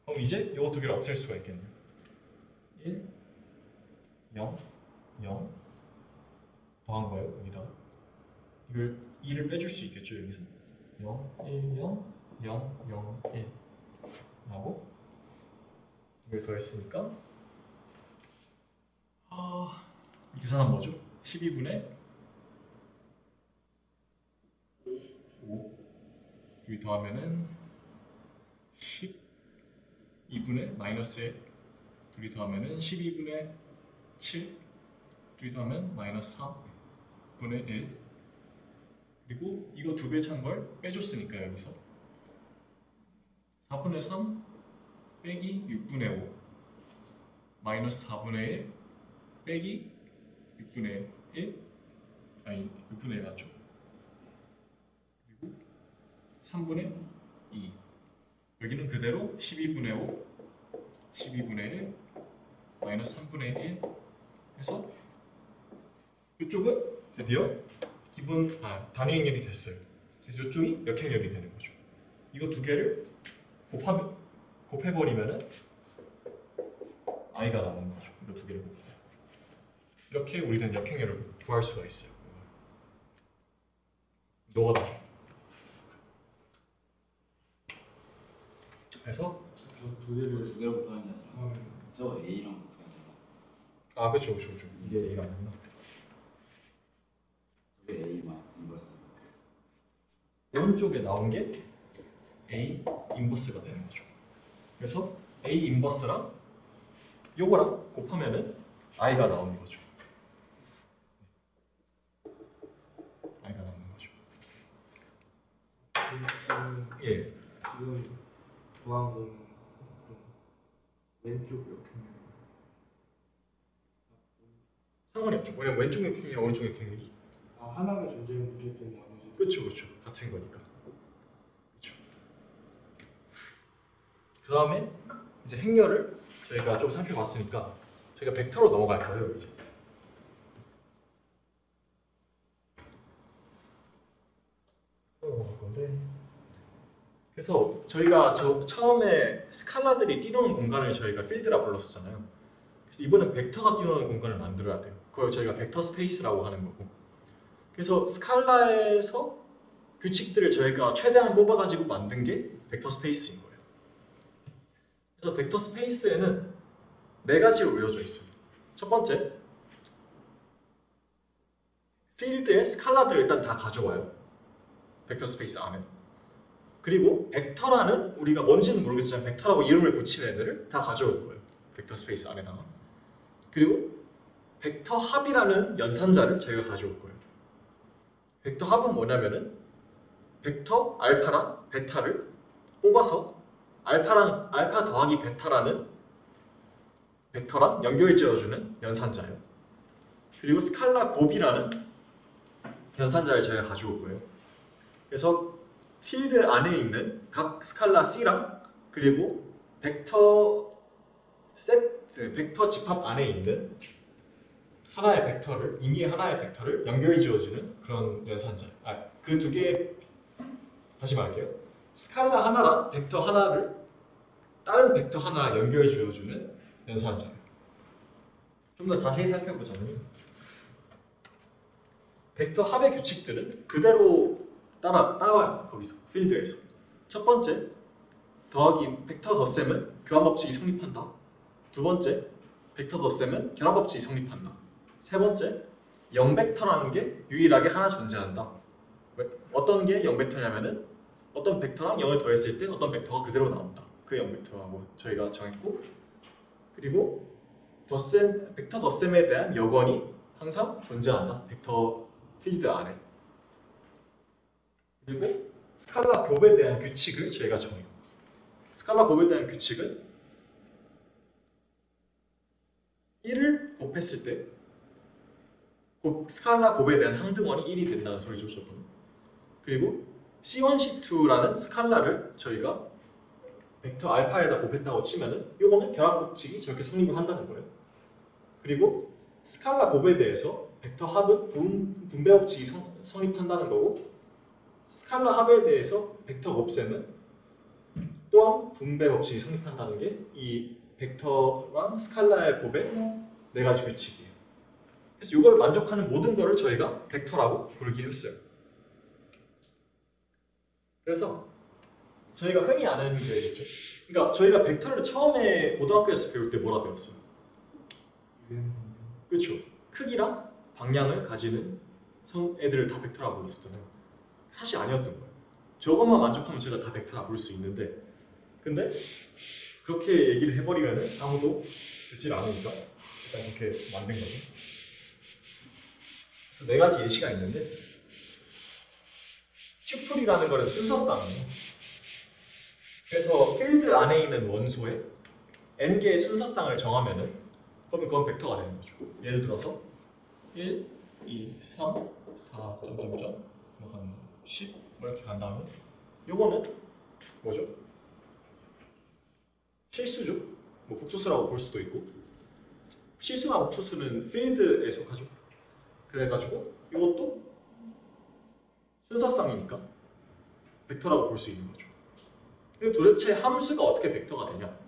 그럼 이제 이 두 개를 없앨 수가 있겠네요. 1, 0, 0 더한 거예요. 여기다가 이걸 2를 빼줄 수 있겠죠. 여기서 0, 1, 0, 0, 0, 1 하고 이걸 더했으니까 이 계산은 뭐죠? 12분의 5 둘이 더하면은 12분의 마이너스 1 둘이 더하면은 12분의 7 둘이 더하면 마이너스 4분의 1 그리고 이거 두 배 찬 걸 빼줬으니까 여기서 4분의 3 빼기 6분의 5 마이너스 4분의 1 빼기 6분의 1 아니 6분의 1 맞죠? 그리고 3분의 2 여기는 그대로 12분의 5 12분의 1 마이너스 3분의 1 해서 이쪽은 드디어 단위행렬이 됐어요. 그래서 이쪽이 역행렬이 되는 거죠. 이거 두 개를 곱해버리면은 i가 나오는 거죠. 이거 두 개를 곱해. 이렇게 우리는 역행렬을 구할 수가 있어요. 노가다죠. 그래서 저 두 개를 두 개로 곱하는 게 아니라 저 A랑 곱하는 게 그렇죠. 이게 A가 맞나? 그게 A만 인버스. 오른쪽에 나온 게 A 인버스가 되는 거죠. 그래서 A 인버스랑 요거랑 곱하면은 i가 나오는 거죠. i가 나오는 거죠. 예. 지금 구한 거는 왼쪽 역행렬. 상관이 없죠. 왜냐면 왼쪽 역행이랑 오른쪽 역행이 하나가 존재하면 무조건 나머지. 그렇죠. 같은 거니까. 그렇죠. 그 다음에 이제 행렬을 저희가 좀 살펴봤으니까 저희가 벡터로 넘어갈 거예요. 이제. 넘어갈 건데. 그래서 저희가 처음에 스칼라들이 뛰노는 공간을 저희가 필드라 불렀었잖아요. 그래서 이번엔 벡터가 뛰노는 공간을 만들어야 돼요. 그걸 저희가 벡터 스페이스라고 하는 거고. 그래서 스칼라에서 규칙들을 저희가 최대한 뽑아가지고 만든 게 벡터 스페이스인 거예요. 그래서 벡터 스페이스에는 네 가지로 이루어져 있어요. 첫 번째, 필드에 스칼라들을 일단 다 가져와요. 벡터 스페이스 안에. 그리고 벡터라는 우리가 뭔지는 모르겠지만 벡터라고 이름을 붙인 애들을 다 가져올 거예요. 벡터 스페이스 안에다가. 그리고 벡터 합이라는 연산자를 저희가 가져올 거예요. 벡터 합은 뭐냐면은 벡터 알파랑 베타를 뽑아서 알파 더하기 베타라는 벡터랑 연결지어주는 연산자예요. 그리고 스칼라 곱이라는 연산자를 저희가 가져올 거예요. 그래서 필드 안에 있는 각 스칼라 C랑 그리고 벡터 집합 안에 있는 하나의 벡터를 임의의 하나의 벡터를 연결지어주는 그런 연산자예요. 그 두 개 다시 말할게요. 스칼라 하나랑 벡터 하나를 다른 벡터 하나 연결지어주는 연산자예요. 좀 더 자세히 살펴보자면 벡터 합의 규칙들은 그대로 따라와요. 거기서 필드에서 첫 번째 더하기 벡터 덧셈은 교환 법칙이 성립한다. 두 번째 벡터 덧셈은 결합 법칙이 성립한다. 세 번째 0벡터라는 게 유일하게 하나 존재한다. 어떤 게 0벡터냐면은 어떤 벡터랑 0을 더했을 때 어떤 벡터가 그대로 나온다. 그 0벡터라고 저희가 정했고, 그리고 벡터 덧셈에 대한 여건이 항상 존재한다. 벡터 필드 안에. 그리고 스칼라 곱에 대한 규칙을 저희가 정해요. 스칼라 곱에 대한 규칙은 1을 곱했을 때 스칼라 곱에 대한 항등원이 1이 된다는 소리죠. 저거는. 그리고 C1, C2라는 스칼라를 저희가 벡터 알파에다 곱했다고 치면은 이거는 결합법칙이 저렇게 성립을 한다는 거예요. 그리고 스칼라 곱에 대해서 벡터 합은 분배법칙이 성립한다는 거고, 스칼라 합에 대해서 벡터 곱셈은 또한 분배법칙이 성립한다는 게 이 벡터랑 스칼라의 곱의 네 가지 규칙이에요. 그래서 이걸 만족하는 모든 거를 저희가 벡터라고 부르게 했어요. 그래서 저희가 흔히 아는 게 있죠. 그러니까 저희가 벡터를 처음에 고등학교에서 배울 때 뭐라 배웠어요? 그렇죠. 크기랑 방향을 가지는 애들을 다 벡터라고 불렀었잖아요. 사실 아니었던 거예요. 저것만 만족하면 제가 다 벡터라 부를 수 있는데, 근데 그렇게 얘기를 해버리면은 아무도 듣질 않으니까 일단 그렇게 만든 거죠. 그래서 네 가지 예시가 있는데, 튜플이라는 거는 순서쌍이에요. 그래서 필드 안에 있는 원소에 n개의 순서쌍을 정하면은 그러면 그건 벡터가 되는 거죠. 예를 들어서 1, 2, 3, 4, 점점점 뭐 한 10 이렇게 간 다음에 요거는 뭐죠? 실수죠. 뭐 복소수라고 볼 수도 있고, 실수나 복소수는 필드에 속하죠. 그래가지고 이것도 순서쌍이니까 벡터라고 볼 수 있는 거죠. 근데 도대체 함수가 어떻게 벡터가 되냐?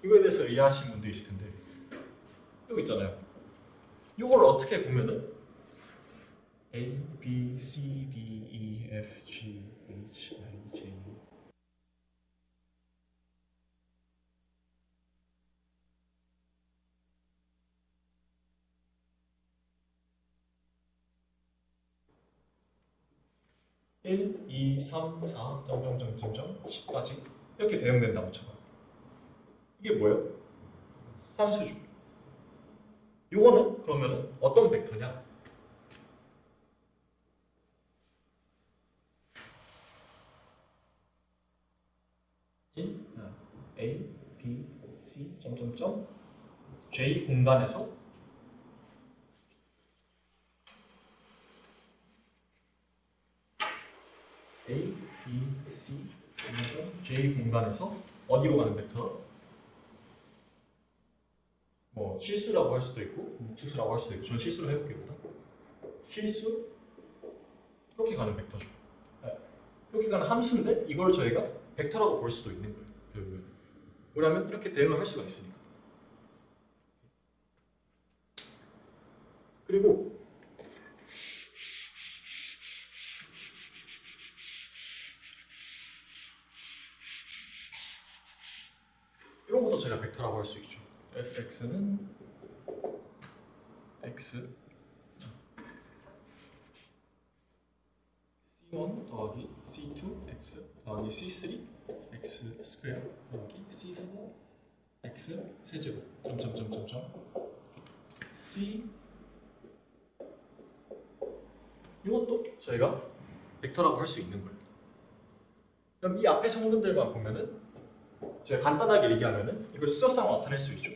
이거에 대해서 이해하시는 분도 있을 텐데, 여기 있잖아요. 이걸 어떻게 보면은 A, B, C, D, E, F, G, H, I, J 1, 2, 3, 4, 점점점점점 10까지 이렇게 대응된다고 쳐봐요. 이게 뭐예요? 함수죠. 요거는 그러면은 어떤 벡터냐? A, B, C, 점점점 J 공간에서 A, B, C, 점점 J 공간에서 어디로 가는 벡터? 뭐 실수라고 할 수도 있고 묵수수라고 할 수도 있고, 저는 실수로 해볼게요. 실수 이렇게 가는 벡터죠. 이렇게 가는 함수인데 이걸 저희가 벡터라고 볼 수도 있는 거예요. 결국은. 왜냐하면 이렇게 대응을 할 수가 있으니까. 그리고 이런 것도 제가 벡터라고 할 수 있죠. fx는 x c1 더하기 c2 x 더하기 c3 x 스퀘어 더하기 c4 x 세제곱 점점점점점 c 이것도 저희가 벡터라고 할 수 있는 거예요. 그럼 이 앞에 성분들만 보면은 제가 간단하게 얘기하면은 이걸 수서쌍으로 나타낼 수 있죠.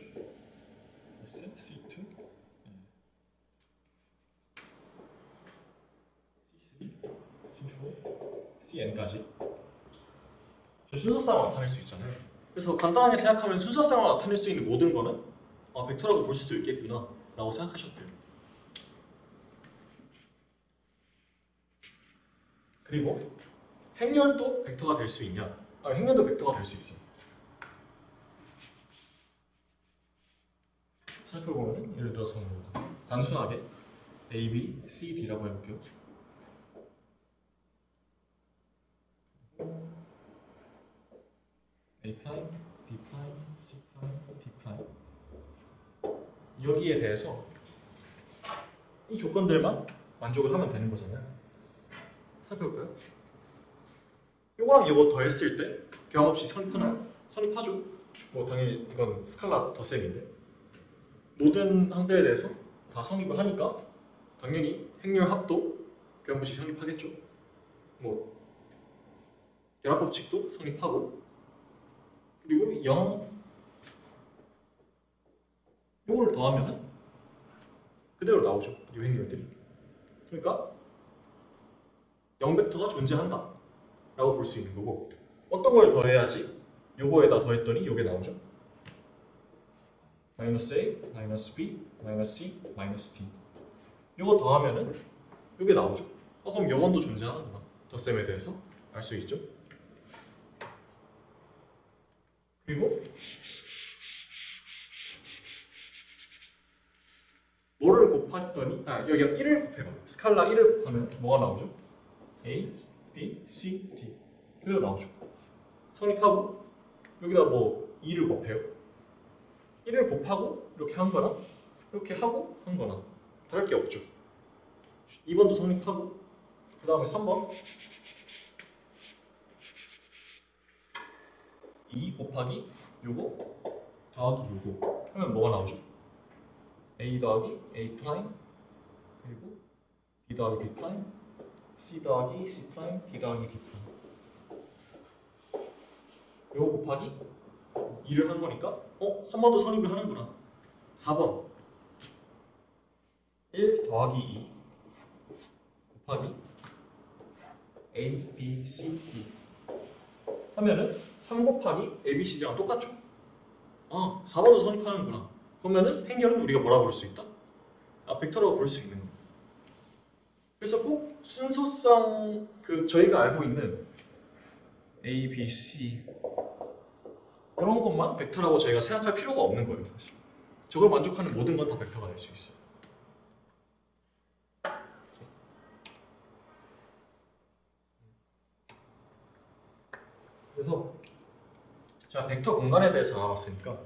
C2, C3, C4, CN까지 순서쌍으로 나타낼 수 있잖아요. 그래서 간단하게 생각하면 순서쌍으로 나타낼 수 있는 모든 거는 벡터라고 볼 수도 있겠구나 라고 생각하셨대요. 그리고 행렬도 벡터가 될 수 있냐? 행렬도 벡터가 될 수 있어요. 살펴보면 예를 들어서 단순하게 A, B, C, D라고 해볼게요. A 프라임, B 프라임, C 프라임, D 프라임. 여기에 대해서 이 조건들만 만족을 하면 되는 거잖아요. 살펴볼까요? 요거랑 요거 더했을 때 교합 없이 성립하나요? 성립하죠. 뭐 당연히 이건 스칼라 덧셈인데 모든 항들에 대해서 다 성립을 하니까 당연히 행렬 합도 교합 없이 성립하겠죠. 뭐 결합 법칙도 성립하고 그리고 0 요거를 더하면 그대로 나오죠. 이 행렬들이. 그러니까 0벡터가 존재한다 라고 볼 수 있는 거고 어떤 걸 더해야지 요거에다 더했더니 요게 나오죠. 마이너스 A, 마이너스 B, 마이너스 C, 마이너스 D 요거 더하면은 요게 나오죠. 그럼 요건도 존재하는구나. 덧셈에 대해서 알 수 있죠. 그리고 뭐를 곱했더니 여기가 1을 곱해봐. 스칼라 1을 곱하면 뭐가 나오죠? A, B, C, D 그대로 나오죠. 성립하고 여기다 뭐 2를 곱해요. 1을 곱하고 이렇게 한 거나 이렇게 하고 한 거나 다를 게 없죠. 2번도 성립하고 그 다음에 3번 2 곱하기 요거 더하기 요거 하면 뭐가 나오죠? A 더하기 A 프라임 그리고 B 더하기 B 프라임 C 더하기 C 프라임 D 더하기 D 프라임 요거 곱하기 2를 한 거니까 3번도 성립을 하는구나. 4번 1 더하기 2 곱하기 A, B, C, D 하면은 3 곱하기 A, B, C랑 똑같죠? 4번도 성립하는구나. 그러면은 행렬은 우리가 뭐라고 볼 수 있다? 벡터라고 볼 수 있는 거예요. 그래서 꼭 순서상 저희가 알고 있는 A, B, C 그런 것만 벡터라고 저희가 생각할 필요가 없는 거예요, 사실. 저걸 만족하는 모든 건 다 벡터가 될 수 있어요. 그래서 자, 벡터 공간에 대해서 알아봤으니까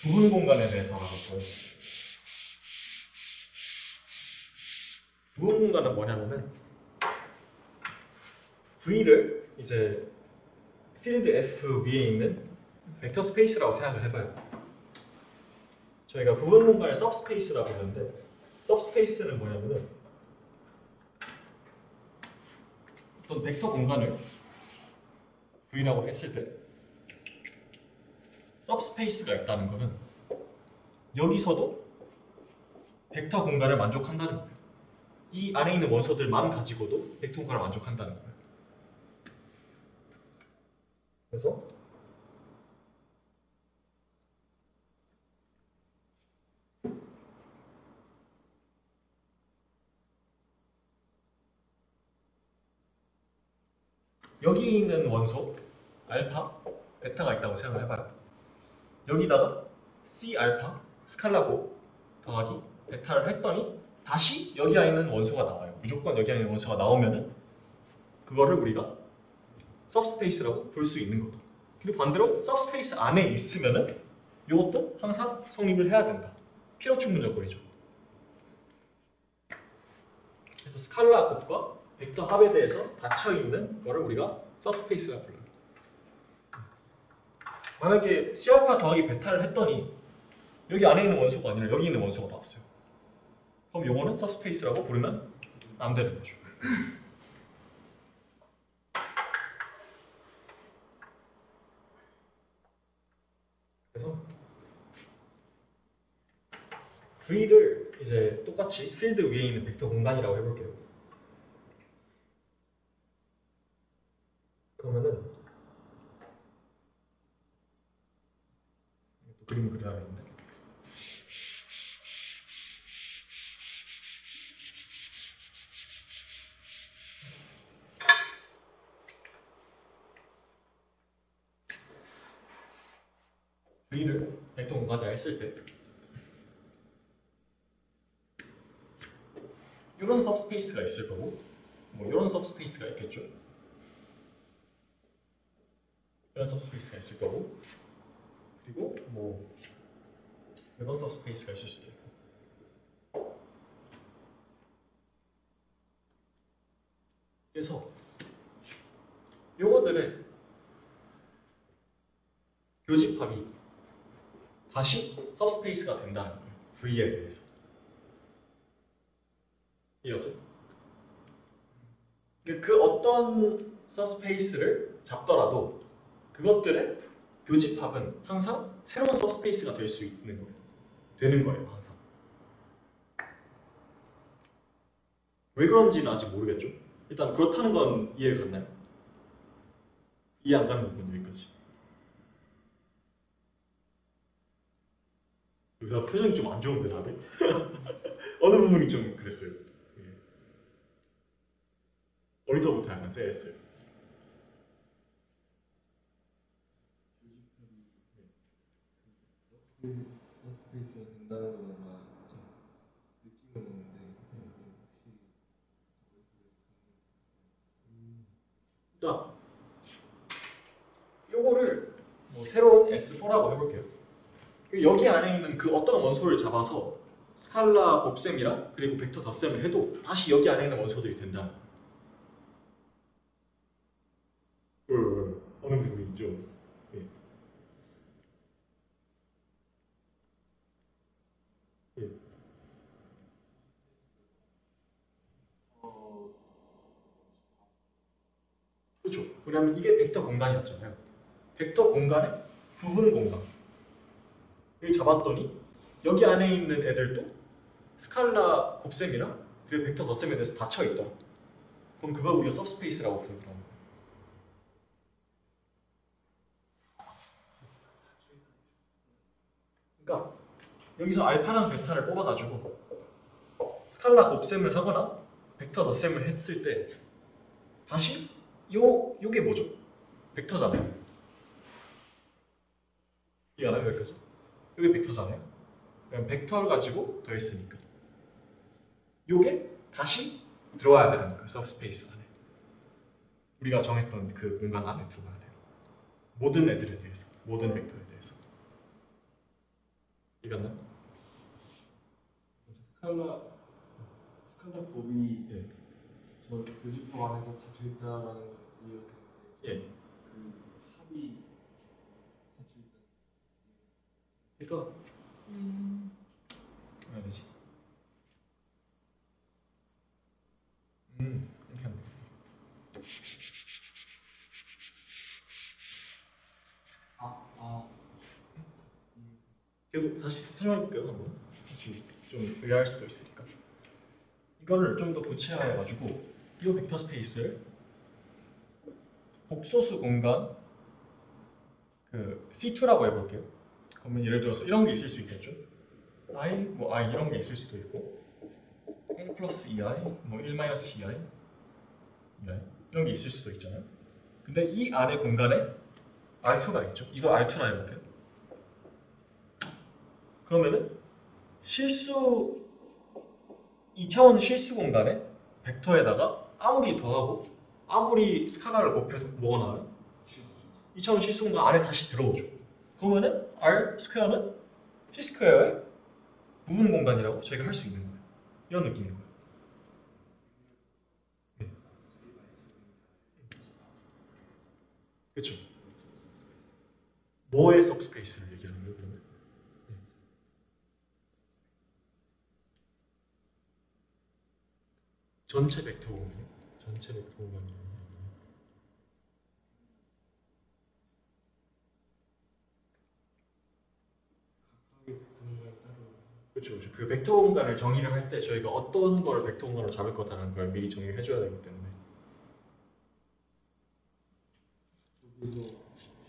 부분 공간에 대해서 알아봤어요. 부분 공간은 뭐냐면은 V를 이제 필드 F 위에 있는 벡터 스페이스라고 생각을 해봐요. 저희가 부분 공간을 서브스페이스라고 부르는데 서브스페이스는 뭐냐면은 어떤 벡터 공간을 V라고 했을 때 서브스페이스가 있다는 것은 여기서도 벡터 공간을 만족한다는 거예요. 이 안에 있는 원소들만 가지고도 벡터 공간을 만족한다는 거예요. 그래서 여기 있는 원소 알파, 베타가 있다고 생각을 해봐요. 여기다가 C 알파 스칼라고 더하기 베타를 했더니 다시 여기 안에 있는 원소가 나와요. 무조건 여기 안에 있는 원소가 나오면은 그거를 우리가 서브스페이스라고 볼 수 있는 거다. 그리고 반대로 서브스페이스 안에 있으면은 이것도 항상 성립을 해야 된다. 필요충분 조건이죠. 그래서 스칼라 곱과 벡터 합에 대해서 닫혀 있는 거를 우리가 서브스페이스라고 불러요. 만약에 C알파 더하기 베타를 했더니 여기 안에 있는 원소가 아니라 여기 있는 원소가 나왔어요. 그럼 요거는 서브스페이스라고 부르면 안 되는 거죠. 그래서 V를 이제 똑같이 필드 위에 있는 벡터 공간이라고 해볼게요. 그러면은 또 그림을 그려야겠는데. V를 벡터 공간이라 했을 때 이런 서브스페이스가 있을 거고 뭐 이런 서브스페이스가 있겠죠. 이런 서브스페이스가 있을 거고 그리고 뭐 이런 서브스페이스가 있을 수도 있고 그래서 요거들의 교집합이 다시 सब스페이스가 된다는 거예요. V에 대해서. 이어서 그 어떤 सब스페이스를 잡더라도 그것들의 교집합은 항상 새로운 सब스페이스가 될 수 있는 거예요. 되는 거예요, 항상. 왜 그런지는 아직 모르겠죠. 일단 그렇다는 건 이해 갔나요? 이해 안 가는 부분 여기까지. 여기서 표정이 좀 안 좋은데 다들? 어느 부분이 좀 그랬어요? 예. 어디서부터 약간 쎄했어요? 서브스페이스가 된다는 거만 느낌은 오는데 자, 요거를 뭐 새로운 S4라고 해볼게요. 여기 안에 있는 그 어떤 원소를 잡아서 스칼라 곱셈이랑 그리고 벡터 덧셈을 해도 다시 여기 안에 있는 원소들이 된다는 거예요. 어느 부분이죠? 예. 예. 그렇죠. 왜냐하면 이게 벡터 공간이었잖아요. 벡터 공간의 부분 공간. 여기 잡았더니 여기 안에 있는 애들도 스칼라 곱셈이랑 그리고 벡터 덧셈에 대해서 닫혀 있다. 그럼 그걸 우리가 सब스페이스라고 부르더라는 거예요. 그러니까 여기서 알파랑 베타를 뽑아가지고 스칼라 곱셈을 하거나 벡터 덧셈을 했을 때 다시 요게 뭐죠? 벡터잖아요. 이해하나요? 여기까지? 요게 벡터잖아요. 그럼 벡터를 가지고 더했으니까 요게 다시 들어와야 되는 거예요. 서브스페이스 안에. 우리가 정했던 그 공간 안에 들어가야 돼요. 모든 애들에 대해서. 모든 벡터에 대해서. 이해갔나요? 스칼라 곱이 예. 저 교집합 안에서 닫혀 있다라는 건 이해가 되는데 예. 그 합이 닫혀 있다. 그러니까 뭐라 해야 되지? 이렇게 하면 돼. 그래도 다시 설명해볼게요 한번. 혹시 좀 의아할 수도 있으니까. 이거를 좀 더 구체화해가지고 이 벡터 스페이스를 복소수 공간 그 C2라고 해볼게요. 그러면 예를 들어서 이런 게 있을 수 있겠죠. I, 뭐 I 이런 게 있을 수도 있고 A 플러스 2I, 뭐 1 마이너스 2I 이런 게 있을 수도 있잖아요. 근데 이 안에 공간에 R2가 있죠. 이거 R2라 해볼게요. 그러면은 실수 2차원 실수 공간에 벡터에다가 아무리 더하고 아무리 스칼라를 곱해도 뭐가 나와요? 2차원 실수 공간 안에 다시 들어오죠. 그러면은 R 스퀘어는 C 스퀘어의 부분 공간이라고 저희가 할 수 있는 거예요. 이런 느낌인 거예요. 네. 그렇죠. 뭐의 सब스페이스를 얘기하는 거예요, 그러면? 네. 전체 벡터 공간이요? 전체 벡터 공간이요. 그렇죠. 그 벡터 공간을 정의를 할 때 저희가 어떤 걸 벡터 공간으로 잡을 거다라는 걸 미리 정의를 해줘야 되기 때문에. 여기서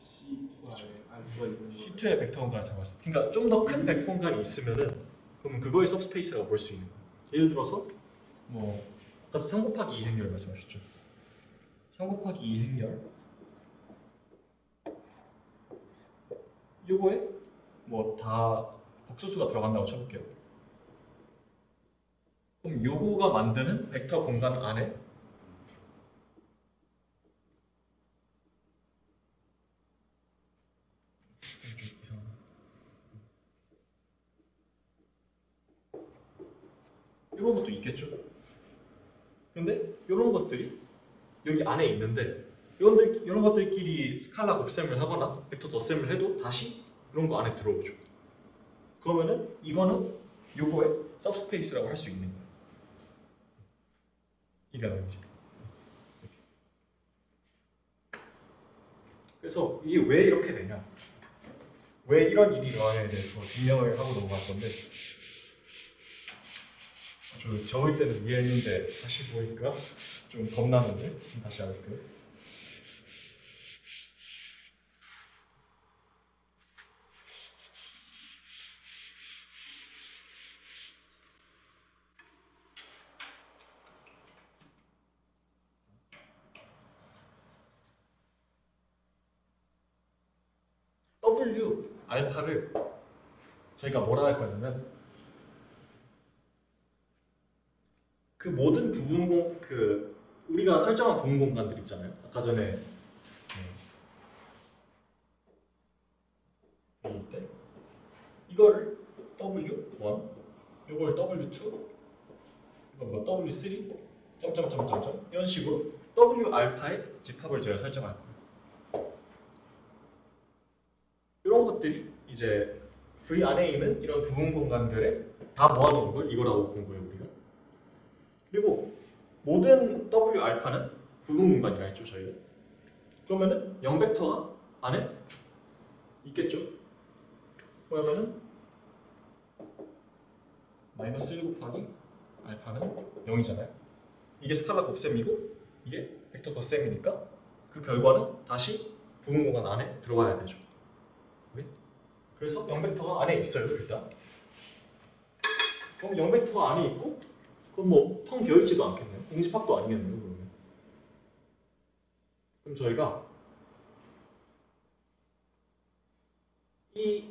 C2 안에 R가 있는 거. C2의 벡터 공간을 잡았을 때, 그러니까 좀 더 큰 벡터 공간이 있으면은 그러면 그거의 सब스페이스라고 볼 수 있는 거예요. 예를 들어서 뭐 아까 3 곱하기 2 행렬 말씀하셨죠. 3 곱하기 2 행렬 요거에 뭐 다 복소수가 들어간다고 쳐볼게요. 그럼 요거가 만드는 벡터 공간 안에 좀 이상하네. 이런 것도 있겠죠. 근데 이런 것들이 여기 안에 있는데 이런 것들끼리 스칼라 곱셈을 하거나 벡터 덧셈을 해도 다시 이런 거 안에 들어오죠. 그러면은 이거는 요거의 सब스페이스라고 할 수 있는 거예요. 이게 나오지. 그래서 이게 왜 이렇게 되냐? 왜 이런 일이 일어나냐에 대해서 증명을 하고 넘어갈 건데, 저 적을 때는 이해했는데 다시 보니까 좀 겁나는데 다시 할게요. W 알파를 저희가 뭐라 할 거냐면 그 모든 우리가 설정한 부분 공간들 있잖아요. 아까 전에 때 이거를 W1, 이걸 W2, 이거 뭐 W3, 점점점점점 이런 식으로 W 알파의 집합을 저희가 설정할 거예요. 이런 것들이 이제 V 안에 있는 이런 부분 공간들에 다 모아놓은 걸 이거라고 본 거예요, 우리가. 그리고 모든 W 알파는 부분 공간이라 했죠, 저희가. 그러면은 0벡터가 안에 있겠죠. 그러면은 마이너스 1 곱하기 알파는 0이잖아요. 이게 스칼라 곱셈이고 이게 벡터 덧셈이니까 그 결과는 다시 부분 공간 안에 들어가야 되죠. 왜? 그래서 0벡터가 안에 있어요, 일단. 그럼 0벡터가 안에 있고 그럼 뭐 텅 비어있지도 않겠네요. 공집합도 아니겠네요, 그러면. 그럼 저희가 이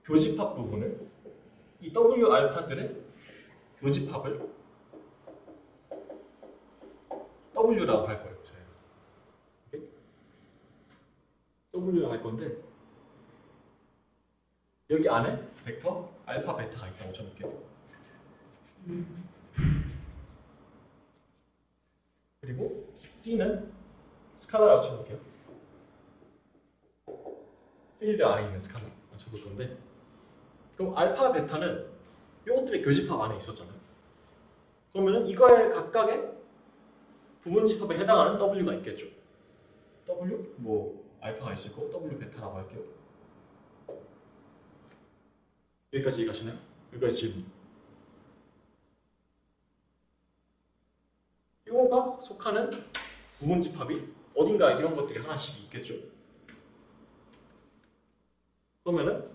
교집합 부분을 이 W 알파들의 교집합을 W라고 할 거예요, 저희가. 오케이? W라고 할 건데 여기 안에 벡터 알파 베타가 있다고 쳐볼게요. 그리고 C는 스칼라라고 쳐볼게요. 필드 안에 있는 스칼라 쳐볼 건데, 그럼 알파 베타는 이것들의 교집합 안에 있었잖아요. 그러면은 이거의 각각의 부분 집합에 해당하는 W가 있겠죠. W 뭐 알파가 있을 거고 W 베타라고 할게요. 여기까지 이해가시나요? 여기까지 질문. 이거가 속하는 부분 집합이 어딘가 이런 것들이 하나씩 있겠죠. 그러면은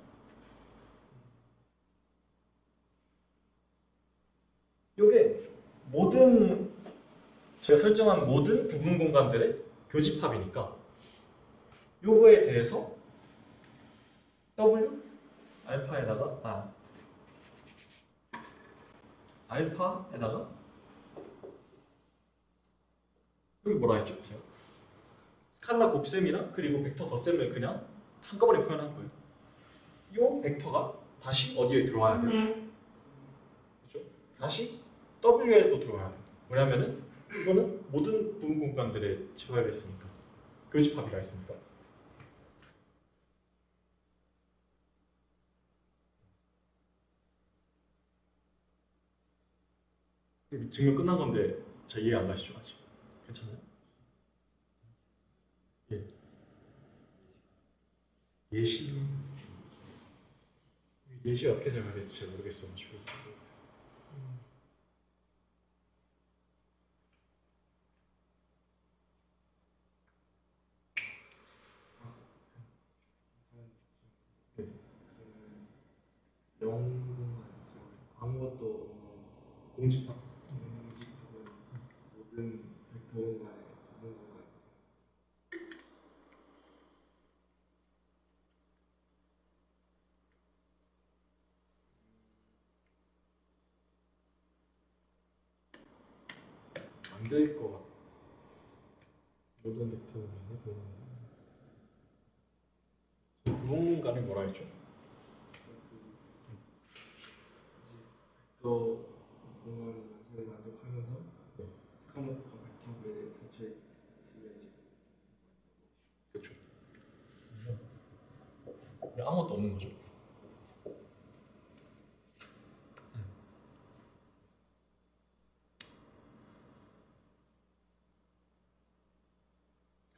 이게 모든 제가 설정한 모든 부분 공간들의 교집합이니까 요거에 대해서 W 알파에다가 알파에다가 여기 뭐라 했죠? 제가 스칼라 곱셈이랑 그리고 벡터 덧셈을 그냥 한꺼번에 표현한 거예요. 이 벡터가 다시 어디에 들어와야 돼요? 그렇죠? 다시 W에도 들어와야 돼요. 왜냐면은 이거는 모든 부분 공간들의 집합이라 했으니까, 교집합이라 했으니까. 증명 끝난 건데 잘 이해 안 가시죠, 아직? 괜찮아요? 예. 예시 어떻게 설명해야 될지 잘 모르겠어가지고. 아무것도 공집합. 공집합은 모든 벡터 공간에 부분 공간. 안 될 것 같아. 모든 벡터 공간에 부분 공간. 부분 공간을 뭐라 했죠? 벡터 공간이 완전히 만족하면서 스카노프가 벡터에 대해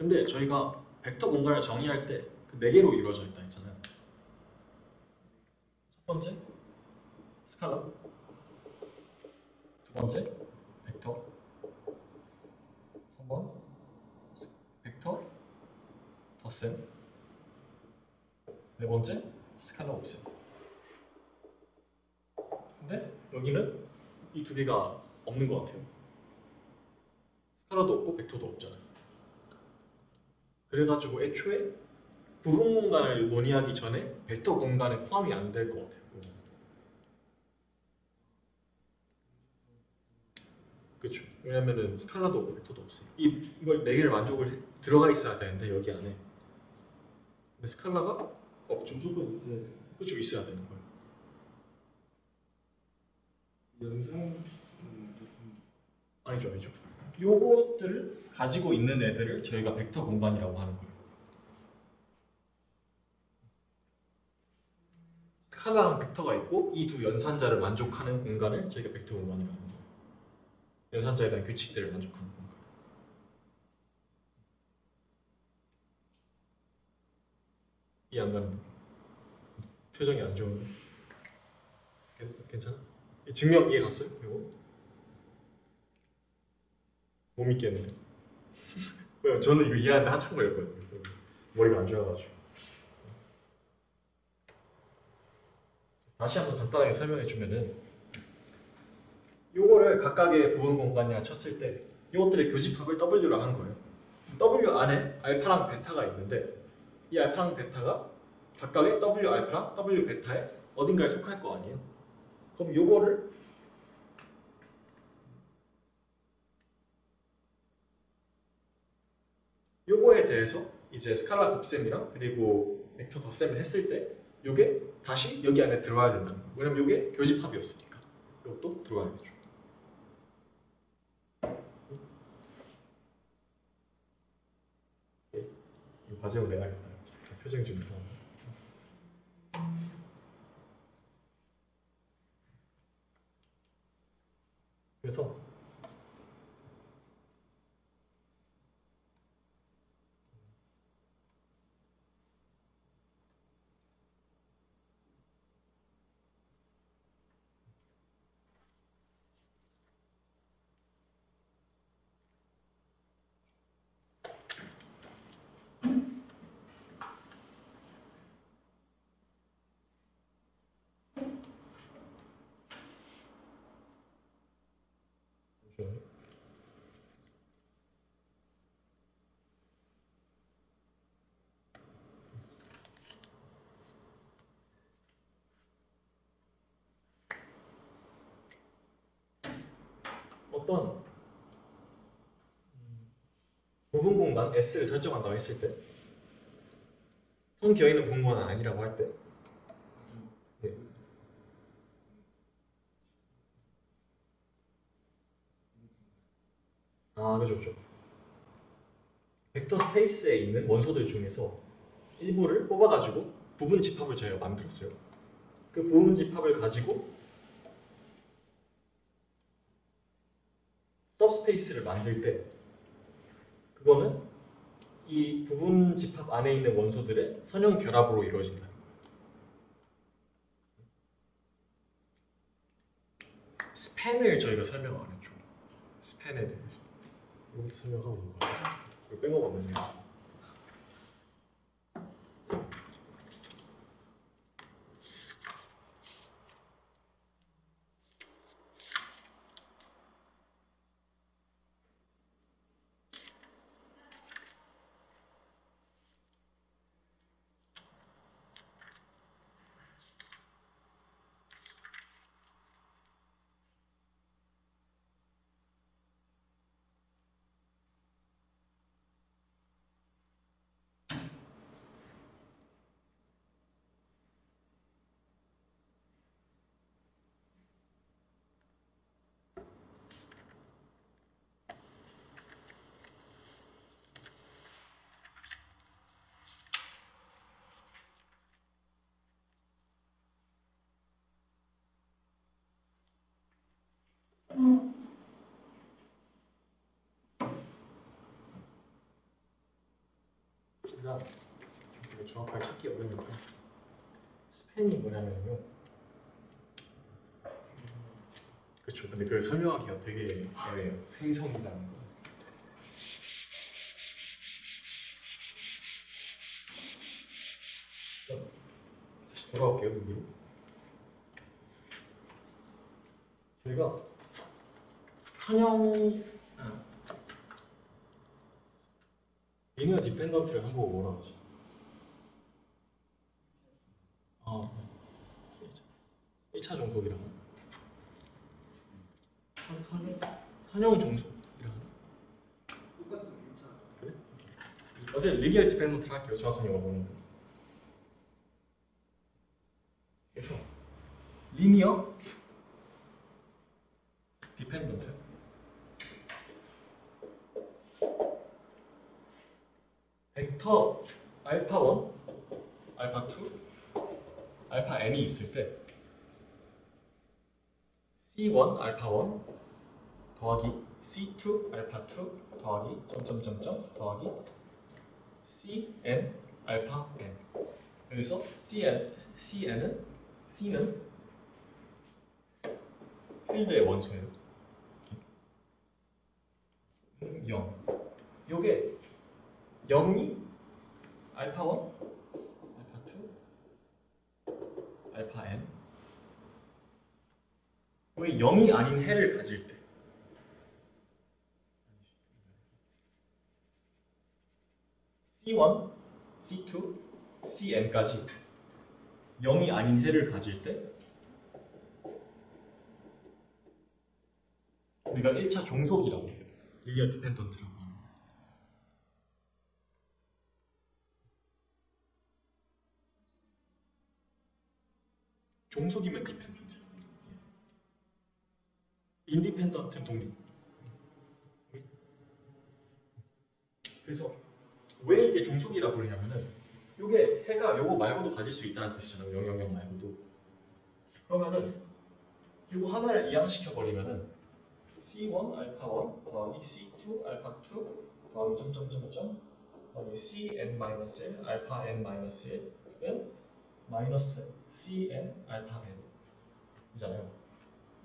근데 저희가 벡터 공간을 정의할 때 그 4개로 이루어져 있다 했잖아요. 첫 번째 스칼라, 두 번째 벡터, 3번 벡터 덧셈, 네 번째 스칼라 옵셈. 근데 여기는 이 두 개가 없는 것 같아요. 스칼라도 없고 벡터도 없잖아요. 그래가지고 애초에 부분 공간을 논의하기 전에 벡터 공간에 포함이 안 될 것 같아요. 그렇죠. 왜냐면은 스칼라도 없고 벡터도 없어요. 이걸 4개를 만족을 들어가 있어야 되는데 여기 안에. 근데 스칼라가 없죠. 무조건 있어야 돼요. 그렇죠. 있어야 되는 거예요. 연상 아니죠. 요것들을 가지고 있는 애들을 저희가 벡터 공간이라고 하는 거예요. 스칼라랑 벡터가 있고 이 두 연산자를 만족하는 공간을 저희가 벡터 공간이라고 하는 거예요. 연산자에 대한 규칙들을 만족하는 공간. 이해 안 가는 거? 표정이 안 좋은데? 괜찮아? 이 증명 이해 갔어요? 이거? 못 믿겠는데. 왜요? 저는 이거 이해하는데 한참 걸렸거든요. 머리가 안 좋아가지고. 다시 한번 간단하게 설명해 주면은 요거를 각각의 부분 공간이라 쳤을 때 이것들의 교집합을 W로 한 거예요. W 안에 알파랑 베타가 있는데 이 알파랑 베타가 각각의 W 알파랑 W 베타에 어딘가에 속할 거 아니에요. 그럼 요거를 요거에 대해서 이제 스칼라 곱셈이랑 그리고 벡터 덧셈을 했을 때 요게 다시 여기 안에 들어와야 된다는 거예요. 왜냐면 요게 교집합이었으니까 이것도 들어와야죠. 이 과제로 내야겠다. 표정이 좀 이상한데. 그래서 잠시만요. 어떤 부분 공간 S를 설정한다고 했을 때 선 비어 있는 부분 공간은 아니라고 할 때 네. 그죠. 벡터 스페이스에 있는 원소들 중에서 일부를 뽑아가지고 부분 집합을 저희가 만들었어요. 그 부분 집합을 가지고 서브스페이스를 만들 때 그거는 이 부분 집합 안에 있는 원소들의 선형 결합으로 이루어진다는 거예요. 스팬을 저희가 설명 안 했죠. 스팬에 대해서 여기 설명하고 있는 거 같아요. 이거 빼먹었네. 디펜던트가 되게 정확하게 찾기 어려우니까 스팬이 뭐냐면요. 그렇죠. 근데 그걸 설명하기가 되게 어려워요. 생성이라는 거. 다시 돌아올게요, 여기로. 저희가 선형 리니어 디펜던트를 한국어 뭐라 하지? 아, 1차 종속이라 하나? 선형 종속이라 하나? 똑같은 괜찮아. 그래? 어쨌든 리니어 디펜던트를 할게요. 정확한 영어 보니까. 그래서 리니어 디펜던트 벡터 알파 1, 알파 2, 알파 n이 있을 때 C1 알파 1 더하기 C2 알파 2 더하기 점점점점 더하기 Cn 알파 n. 여기서 Cn은 필드의 원소예요. 0. 요게 0이 알파 1, 알파 2, 알파 n. 요게 0이 아닌 해를 가질 때 C1, C2, Cn까지 0이 아닌 해를 가질 때 우리가 1차 종속이라고 해요. 리니어 디펜던트라고 하는 거예요. 종속이면 디펜던트. 인디펜던트는 독립. 그래서 왜 이게 종속이라 부르냐면은 요게 해가 요거 말고도 가질 수 있다는 뜻이잖아요. 000 말고도. 그러면은 요거 하나를 이항시켜 버리면은 C1 알파 1 더하기 C2 알파 2 더하기 점점점점 더하기 Cn-1 알파 n-1은 마이너스 Cn 알파 n 이잖아요.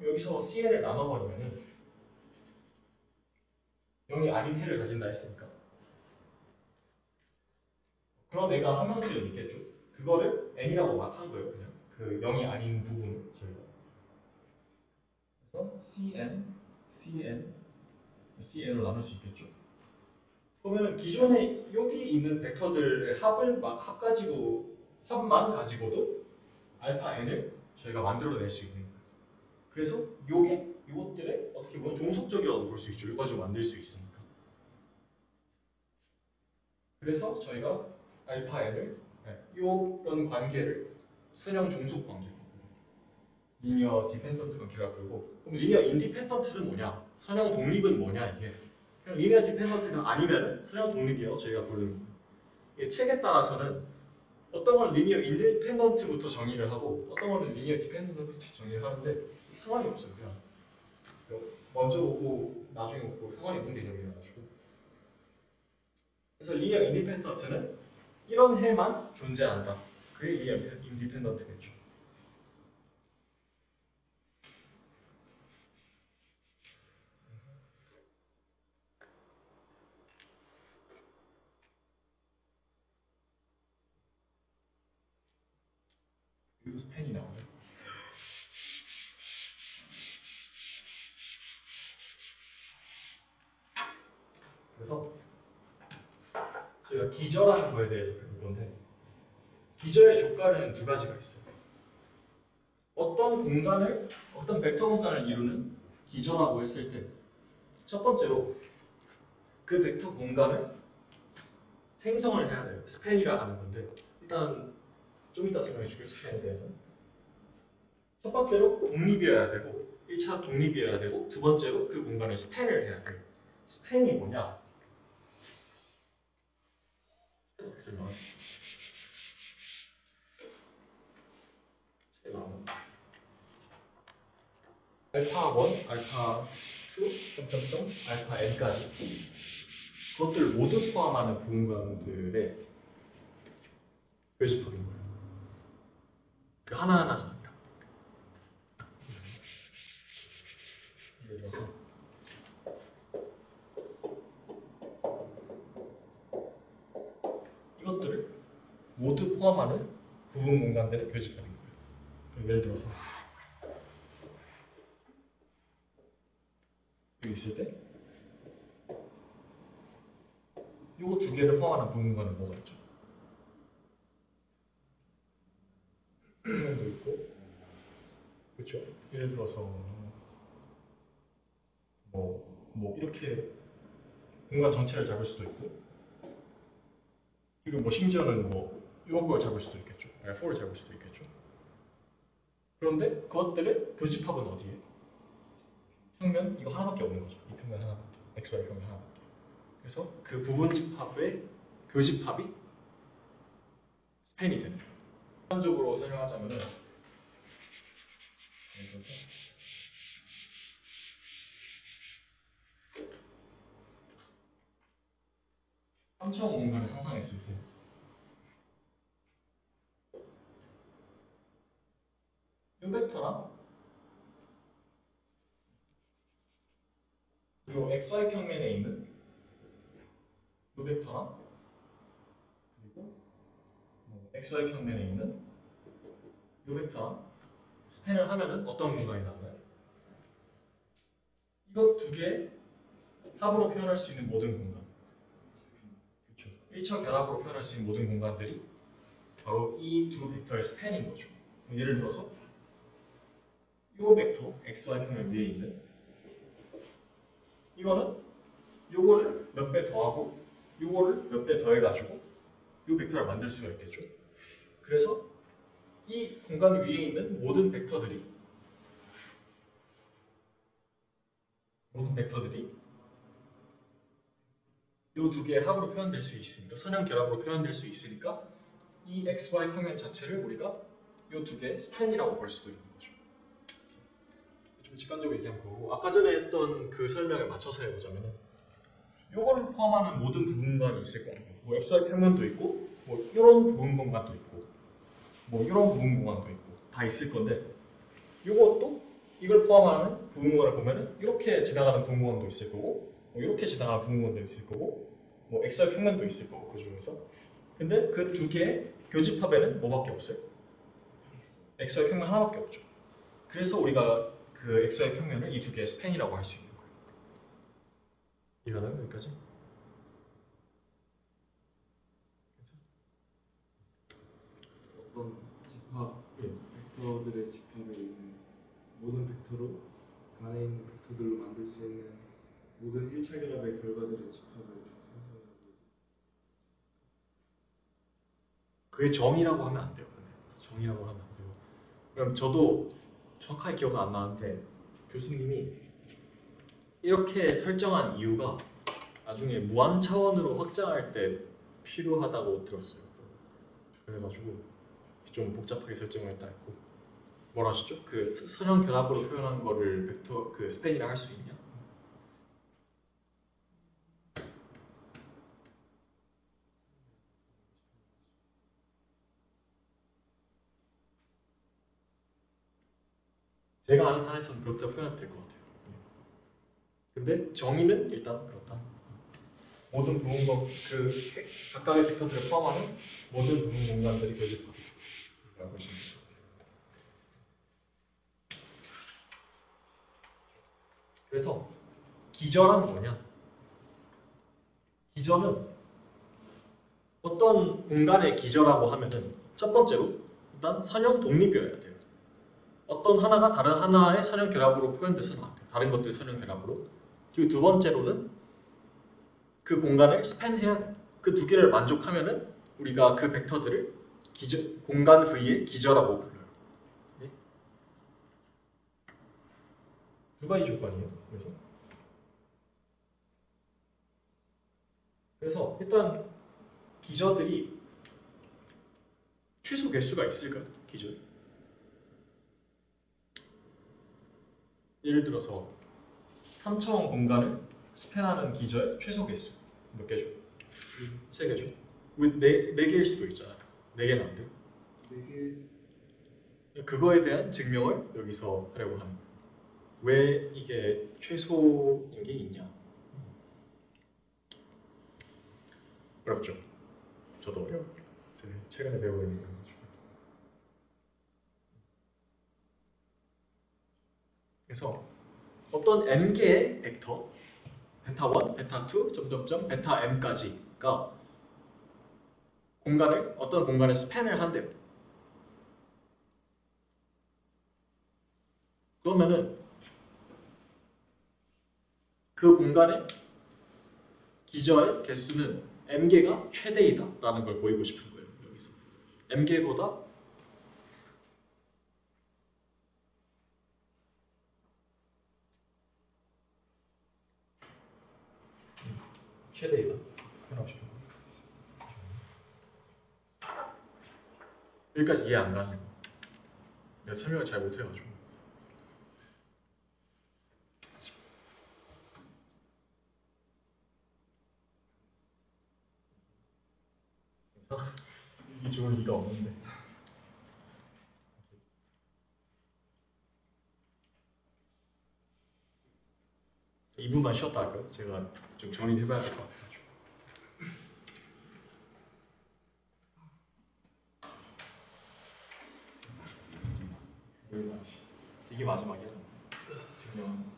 여기서 Cn을 나눠버리면은 0이 아닌 해를 가진다 했으니까 그럼 애가 함량수는 있겠죠. 그거를 n이라고 한 거예요. 그냥 그 0이 아닌 부분을 저희가 그래서 Cn으로 나눌 수 있겠죠. 그러면 기존에 여기 있는 벡터들의 합만 가지고도 알파 n을 저희가 만들어낼 수 있는 거예요. 그래서 요것들의 어떻게 보면 종속적이라고 볼 수 있죠. 이거 가지고 만들 수 있으니까. 그래서 저희가 알파 n을 이런 관계를 선형 종속 관계, 리니어 디펜던트 관계라고 부르고, 그럼 리니어 인디펜던트는 뭐냐? 선형 독립은 뭐냐 이게? 그냥 리니어 디펜던트가 아니면은 선형 독립이라고 저희가 부르는 거예요. 이게 책에 따라서는 어떤 건 리니어 인디펜던트부터 정의를 하고 어떤 거는 리니어 디펜던트부터 정의를 하는데 상관이 없어요. 그냥 먼저 오고 나중에 오고 상관이 없는 개념이라가지고. 그래서 리니어 인디펜던트는 이런 해만 존재한다. 그게 리니어 인디펜던트겠죠. 여기도 스팬이 나오네. 그래서 저희가 기저라는 거에 대해서 배울 건데, 기저의 조건은 두 가지가 있어요. 어떤 벡터 공간을 이루는 기저라고 했을 때, 첫 번째로 그 벡터 공간을 생성을 해야 돼요. 스팬이라 하는 건데, 일단 좀 이따 설명해 줄게요. 스팬에 대해서. 첫 번째로 독립이어야 되고, 1차 독립이어야 되고, 두 번째로 그 공간을 스팬을 해야 돼요. 스팬이 뭐냐? 알파 1, 알파 2, 점점점, 알파 n까지 그것들 모두 포함하는 공간들의 교집합인 거예요. 그 하나하나가 아니라. 예를 들어서 이것들을 모두 포함하는 부분 공간들의 교집합인 거예요. 그럼 예를 들어서 여기 있을 때 요거 두 개를 포함하는 부분 공간은 뭐가 있죠? 평면도 있고, 그렇죠? 예를 들어서 뭐 이렇게 공간 전체를 잡을 수도 있고, 그리고 뭐 심지어는 뭐 이런 걸 잡을 수도 있겠죠. R4를 잡을 수도 있겠죠. 그런데 그것들의 교집합은 어디에? 평면 이거 하나밖에 없는 거죠. 이 평면 하나밖에, XY 평면 하나밖에. 그래서 그 부분 집합의 교집합이 스팬이 되는 거예요. 일반적으로 설명하자면은 예를 들어서 3차원 공간을 상상했을 때 이 벡터랑 이 XY 평면에 있는 이 벡터랑 그리고 XY 평면에 있는 이 벡터랑 스팬을 하면은 어떤 공간이 나와요? 이것 두 개 합으로 표현할 수 있는 모든 공간, 그렇죠? 일처 결합으로 표현할 수 있는 모든 공간들이 바로 이 두 벡터의 스팬인 거죠. 예를 들어서 이 벡터 XY 평면 위에 있는 이거는 요거를 몇 배 더하고 요거를 몇 배 더해가지고 이 벡터를 만들 수가 있겠죠. 그래서 이 공간 위에 있는 모든 벡터들이 이 두 개의 합으로 표현될 수 있으니까, 선형 결합으로 표현될 수 있으니까 이 XY 평면 자체를 우리가 이 두 개의 스팬이라고 볼 수도 있는 거죠. 좀 직관적으로 얘기한 거고, 아까 전에 했던 그 설명에 맞춰서 해보자면은 요거를 포함하는 모든 부분 공간이 있을 거 아니에요. 뭐 XY 평면도 있고, 뭐 이런 부분 공간도 있고, 뭐 이런 부분 공간도 있고 다 있을 건데, 요것도 이걸 포함하는 부분 공간을 보면은 이렇게 지나가는 부분 공간도 있을 거고, 뭐 이렇게 지나가는 부분 공간도 있을 거고, 뭐 XY 평면도 있을 거고 그 중에서. 근데 그 두 개의 교집합에는 뭐밖에 없어요? XY 평면 하나밖에 없죠. 그래서 우리가 그 XY 평면을 이 두 개의 스팬이라고 할 수 있는 거예요. 이거는 여기까지. 어떤 집합, 벡터들의 집합에 있는 모든 벡터로 그 안에 있는 벡터들로 만들 수 있는 모든 1차 결합의 결과들의 집합을 형성하고. 그게 정의라고 하면 안 돼요. 근데 정의라고 하면 안 돼요. 그럼 저도 정확하게 기억은 안 나는데 교수님이 이렇게 설정한 이유가 나중에 무한 차원으로 확장할 때 필요하다고 들었어요. 그래가지고 좀 복잡하게 설정을 했다 했고, 뭐라 하시죠? 그 선형 결합으로 표현한 거를 벡터 그 스팬이라 할 수 있냐? 제가 아는 한에서는 그렇다고 표현해도 될 것 같아요. 근데 정의는 일단 그렇다. 모든 부분 그 각각의 벡터들을 포함하는 모든 부분 공간들이 교집합이라고 보시면 됩니다. 그래서 기저란 뭐냐? 기저는 어떤 공간의 기저라고 하면은 첫 번째로 일단 선형 독립이어야 돼요. 어떤 하나가 다른 하나의 선형 결합으로 표현돼서는 안 돼요. 다른 것들의 선형 결합으로. 그리고 두 번째로는 그 공간을 스팬해야 돼요. 그 두 개를 만족하면은 우리가 그 벡터들을 공간 V의 기저라고 불러요. 네? 두 가지 조건이에요. 그래서 일단 기저들이 최소 개수가 있을까요? 기저. 예를 들어서 3차원 공간을 스팬하는 기저의 최소 개수 몇 개죠? 3개죠. 왜 4개일 수도 있잖아요. 4개는 안 돼요? 되게 그거에 대한 증명을 여기서 하려고 하는 거예요. 왜 이게 최소인 게 있냐? 어렵죠? 저도 어려워요. 제가 최근에 배우고 있는 거죠. 그래서 어떤 m개의 벡터 베타 1, 베타 2, 점점점 베타 m까지가 공간을 어떤 공간을 스팬을 한대요. 그러면은 그 공간의 기저의 개수는 m개가 최대이다라는 걸 보이고 싶은 거예요. 여기서 m개보다 최대이다. 해놓으시면 여기까지 이해 안 가네요. 내가 설명을 잘 못해가지고. 이 좋을 리가 없는데. 2분만 쉬었다 할까요? 제가 좀 정리를 해봐야 될 것 같아가지고. 여기까지. 이게 마지막이야. 증명.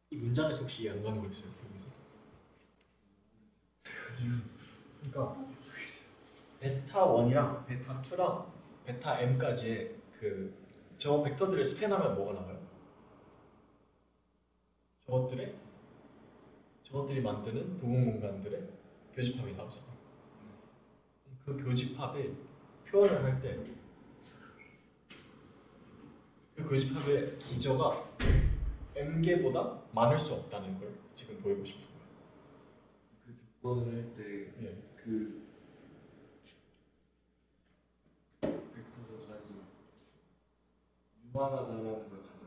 이 문장에서 혹시 이해 안 가는 거 있어요? 여기서? 그러니까 베타 1이랑 베타 2랑 베타 m까지의 저 벡터들을 스팬하면 뭐가 나와요? 저것들이 만드는 부분 공간들의 교집합이 나오잖아. 그 교집합의 표현을 할 때 그 교집합의 기저가 m개보다 많을 수 없다는 걸 지금 보이고 싶은 거예요. 그 조건을 할 때 예. 그 벡터가 가진 유만하다라는 걸 가져가.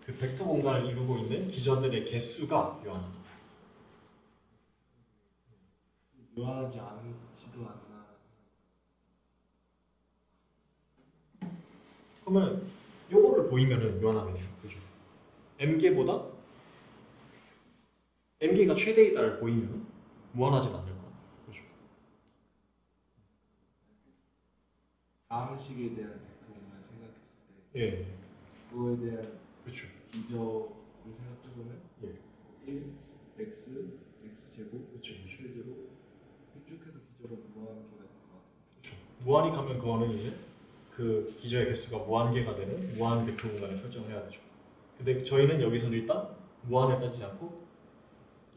그 벡터 공간을 이루고 있는 기저들의 개수가 유한하다. 유한하지 않지도 않나. 그러면 요거를 보이면은 유한하겠네요. 그죠? m개보다 m개가 최대이다를 보이면 무한하진 않을 거야. 그죠? 다음식에 대한 벡터만 생각했을 때 예, 그거에 대한 그렇죠. 기저를 생각해보면 예, 1, x, x제곱, 그쵸, 그쵸. x제곱 쭉 해서 기저가 무한계가 될 것 같아요. 그렇죠. 무한히 가면 그거는 이제 그 기저의 개수가 무한계가 되는 무한 벡터 공간을 설정을 해야 되죠. 근데 저희는 여기서는 일단 무한을 따지지 않고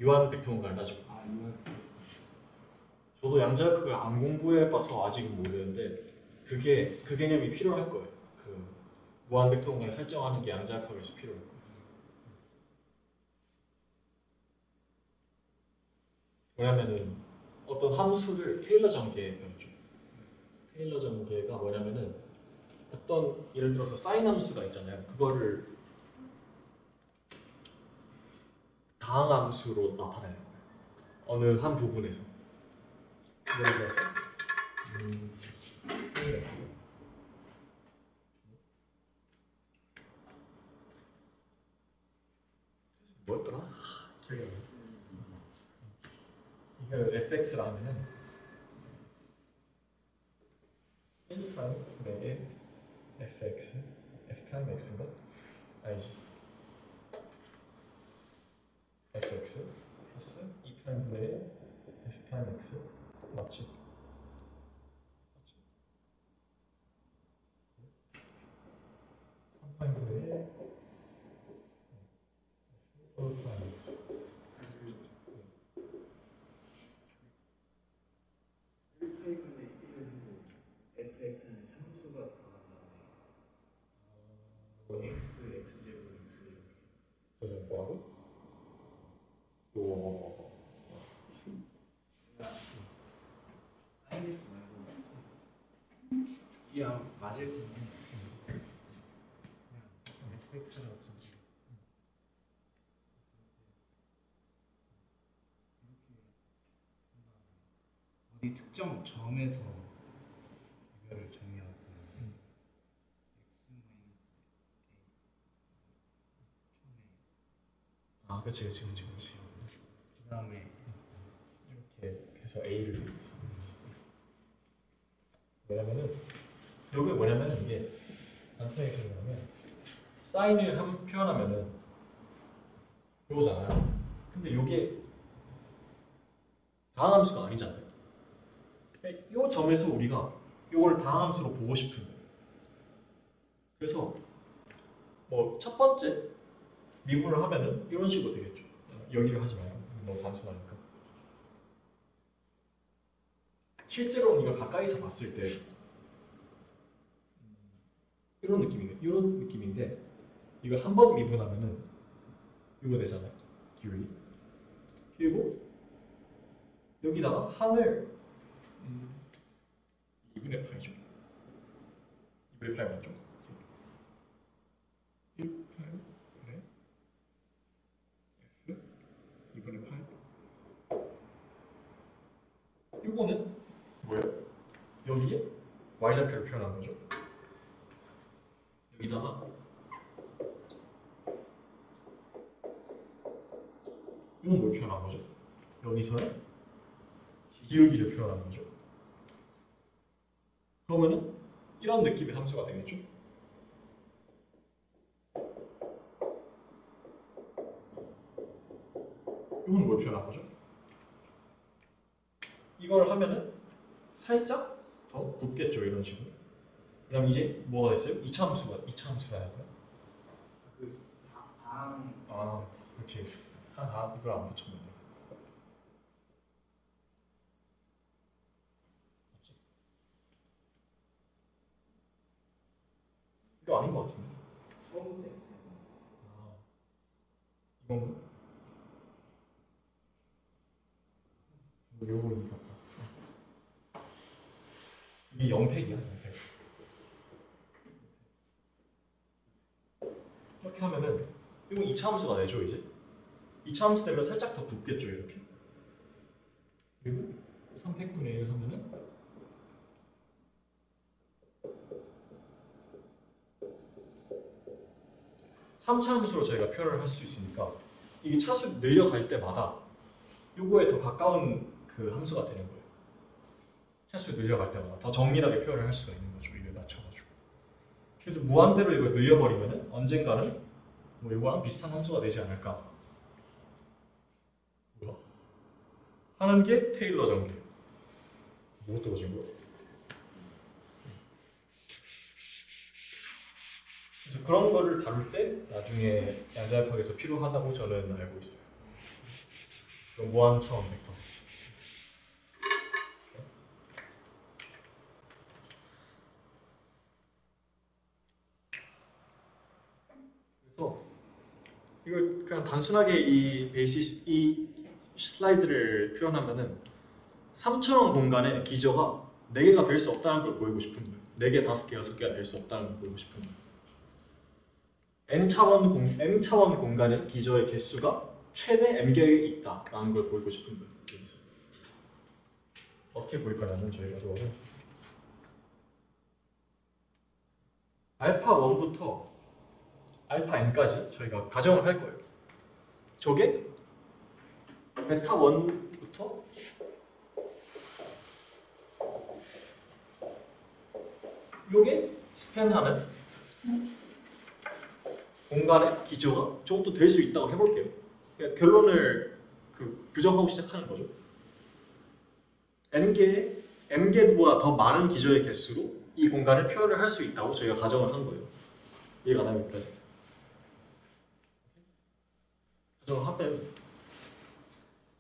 유한 벡터 공간을 따지고. 아, 이만 저도 양자역학을 안 공부해봐서 아직은 모르는데 그 개념이 필요할 거예요. 그 무한 벡터 공간을 설정하는 게 양자역학에서 필요할 거예요. 왜냐면은 어떤 함수를 테일러 전개 배웠죠. 테일러 전개가 뭐냐면은 어떤 예를 들어서 사인 함수가 있잖아요. 그거를 다항함수로 나타내는 거예요. 어느 한 부분에서. 예를 들어서 sin x 뭐였더라? 기억이 안 나. 이걸 fx라 하면은 1 분의 1 fx f 프라임 x인가? 아니지. fx 플러스 2 프라임 분의 1 f 프라임 x 맞지? 맞지? 3 프라임 분의 1 f 프라임 x 1파이분의 1은 fx는 상수가 들어간 다음에 x, x제곱, x 이렇게 저는 뭐라고? 요 사인x 말고 야 맞을 텐데 그냥 fx라고 좀 어디 특정 점에서 이거를 정의하고 x 마이너스 아, 그치. 그 다음에 이렇게 해서 A를 왜냐면은 여기 뭐냐면은 이게 단순하게 설명하면 사인을 한번 표현하면은 이거잖아요. 근데 이게 다항함수가 아니잖아요. 이 점에서 우리가 이걸 다항함수로 보고 싶은 거예요. 그래서 뭐 첫 번째 미분을 하면은 이런 식으로 되겠죠. 여기를 하지 마요. 너무 단순하니까. 실제로는 이거 가까이서 봤을 때 이런 느낌인데 이거 한 번 미분하면은 이거 되잖아요. 기울기. 그리고 여기다가 항을 2분의 8이죠. 2분의 8 맞죠? 1, 8, 그래? F 2분의 8 이거는 뭐예요? 여기에 y좌표를 표현한 거죠. 여기다가 이건 뭘 표현한 거죠? 여기서의 기울기를 표현한 거죠. 그러면은 이런 느낌의 함수가 되겠죠? 이건 뭘 표현한 거죠? 이걸 하면은 살짝 더 굽겠죠, 이런 식으로. 그럼 이제 뭐가 됐어요? 2차 함수라 해야 돼요? 그 다음 아, 이렇게 이걸 안 붙였네. 맞지? 이거 아닌 것 같은데. 처음부터 x 아, 이건가? 요거 이거 이게 0팩이야, 0팩. 이렇게 하면은 이건 2차 함수가 되죠, 이제. 2차 함수 되면 살짝 더 굽겠죠, 이렇게. 그리고 3팩분의 1 하면은 삼차 함수로 저희가 표현을 할 수 있으니까 이게 차수 늘려갈 때마다 요거에 더 가까운 그 함수가 되는 거예요. 차수 늘려갈 때마다 더 정밀하게 표현을 할 수가 있는 거죠. 이게 맞춰가지고. 그래서 무한대로 이걸 늘려버리면은 언젠가는 뭐 이거랑 비슷한 함수가 되지 않을까. 뭐야? 하는 게 테일러 전개. 뭐 떨어진 거야? 그래서 그런 거를 다룰 때 나중에 양자역학에서 필요하다고 저는 알고 있어요. 그럼 무한 차원 벡터. 그래서 이걸 그냥 단순하게 이 베이시스 이 슬라이드를 표현하면은 3차원 공간에 기저가 4개가 될 수 없다는 걸 보이고 싶은 거예요. 4개, 5개, 6개가 될 수 없다는 걸 보이고 싶은 거예요. M차원 공간의 기저의 개수가 최대 M개에 있다라는 걸 보이고 싶은 거예요. 여기서. 어떻게 보일 거냐면 저희가 이거를 알파 1부터 알파 n까지 저희가 가정을 할 거예요. 저게 베타 1부터 요게 스팬하는 공간의 기저가 저것도 될 수 있다고 해볼게요. 그러니까 결론을 부정하고 시작하는 거죠. m개보다 더 많은 기저의 개수로 이 공간을 표현을 할 수 있다고 저희가 가정을 한 거예요. 이해가 나요, 여기까지? 가정을 하면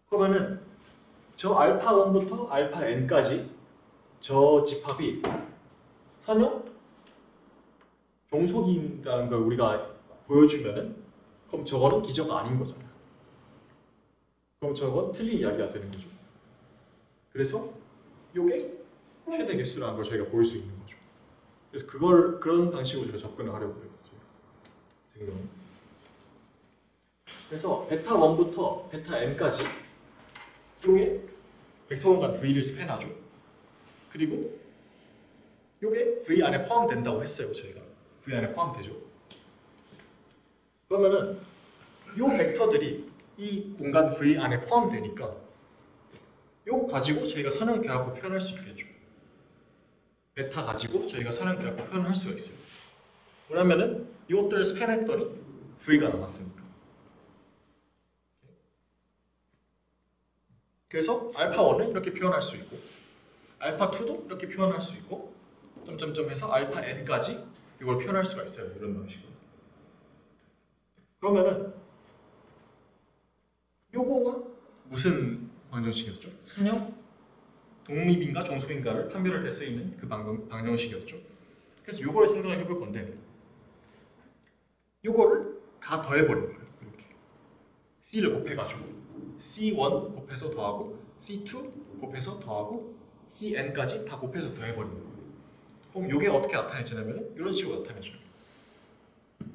그러면은 저 알파 1부터 알파 n까지 저 집합이 선형 종속인다는 걸 우리가 보여주면은 그럼 저거는 기저가 아닌 거잖아요. 그럼 저건 틀린 이야기가 되는 거죠. 그래서 요게 최대 개수라는 걸 저희가 보일 수 있는 거죠. 그래서 그런 방식으로 제가 접근을 하려고 해요. 지금. 그래서 베타 1부터 베타 n까지 요게 벡터 공간 V를 스팬하죠. 그리고 요게 V 안에 포함된다고 했어요. 저희가 V 안에 포함되죠. 그러면은 요 벡터들이 이 공간 V 안에 포함되니까 요 가지고 저희가 선형 결합부 표현할 수 있겠죠. 베타 가지고 저희가 선형 결합부 표현할 수가 있어요. 왜냐면은 이것들을 스팬했더니 V가 나왔으니까. 그래서 알파 1을 이렇게 표현할 수 있고 알파 2도 이렇게 표현할 수 있고 점점점 해서 알파 n까지 이걸 표현할 수가 있어요. 이런 방식으로. 그러면은 요거가 무슨 방정식이었죠? 선형 독립인가 종속인가를 판별할 때 쓰이는 그 방정식이었죠. 그래서 요거를 생각을 해볼 건데 요거를 다 더해버린 거예요. 이렇게 C를 곱해가지고 C1 곱해서 더하고 C2 곱해서 더하고 CN까지 다 곱해서 더해버리는 거예요. 그럼 이게 어떻게 나타내지냐면 이런 식으로 나타내줘요.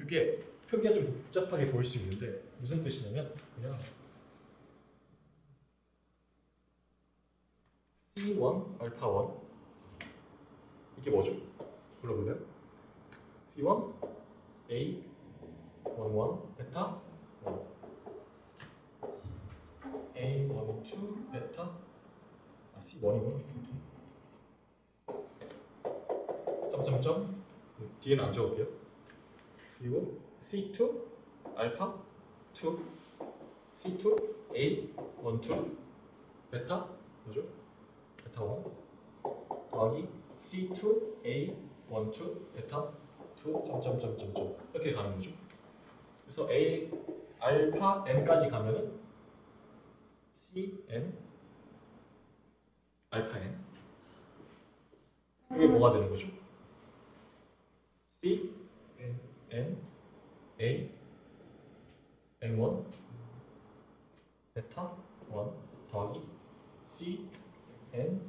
이게 표기가 좀 복잡하게 보일 수 있는데 무슨 뜻이냐면 그냥 C1 알파 1 이게 뭐죠? 불러볼래요? C1 A 11 베타 1 A 12 베타 C1이구나. 점점점 뒤에는 안 적을게요. 그리고 C2 알파 2 C2 A 12 베타 뭐죠? 베타 1 더하기 C2 A 12 베타 2 점점점점점 이렇게 가는 거죠. 그래서 A 알파 n까지 가면은 CN 알파 n 이게 뭐가 되는 거죠? C N A N1 베타 1 더하기 C N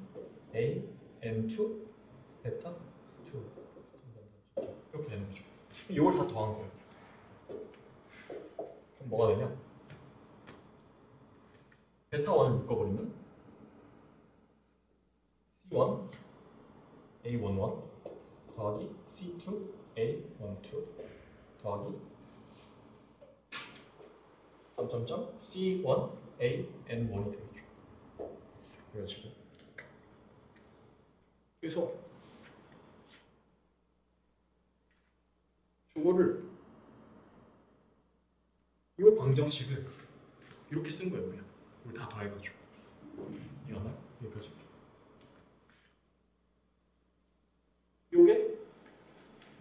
A N2 베타 2 이렇게 되는 거죠. 이걸 다 더한 거예요. 그럼 뭐가 되냐? 베타 1을 묶어버리면 C1 A11 더하기 C2 A12 더하기 점점점 C1 AN1이 되겠죠. 이런 식으로. 그래서 저거를 이 방정식을 이렇게 쓴 거예요. 그냥 이걸 다 더해가지고 이거나 여기까지. 요게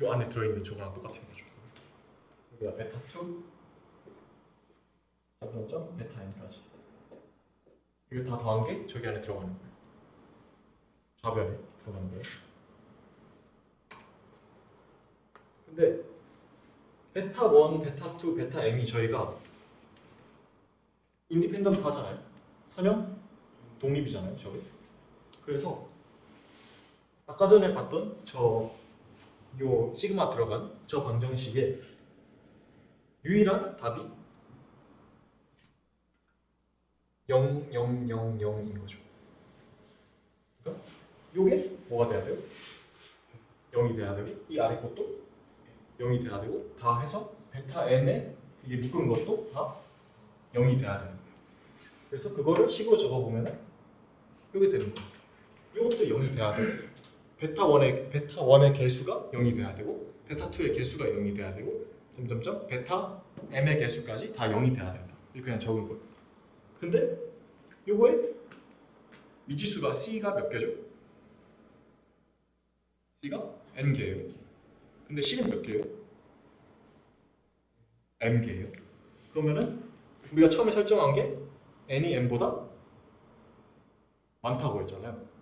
요 안에 들어있는 저거랑 똑같은 거죠. 여기가 베타 2 잡혔죠? 베타 n까지. 이거 다 더한 게 저기 안에 들어가는 거예요. 좌변에 들어가는 거예요. 근데 베타 1, 베타 2, 베타 m이 저희가 인디펜던트 하잖아요. 선형 독립이잖아요. 저게. 그래서 아까 전에 봤던 저 요 시그마 들어간 저 방정식의 유일한 답이 0, 0, 0, 0인 거죠. 그러니까 요게 뭐가 돼야 돼요? 0이 돼야 되고 이 아래 것도 0이 돼야 되고 다 해서 베타 n에 이게 묶은 것도 다 0이 돼야 되는 거예요. 그래서 그거를 식으로 적어보면 이게 되는 거예요. 이것도 0이 돼야 돼요. 베타 1의 개수가 0이 돼야 되고 베타 2의 개수가 0이 돼야 되고 점점점 베타 m의 개수까지 다 0이 돼야 된다. 이렇게 그냥 적은 거예요. 근데 요거에 미지수가 c가 몇 개죠? c가 n개예요. 근데 c는 몇 개예요? m개예요. 그러면은 우리가 처음에 설정한 게 n이 m보다 많다고 했잖아요.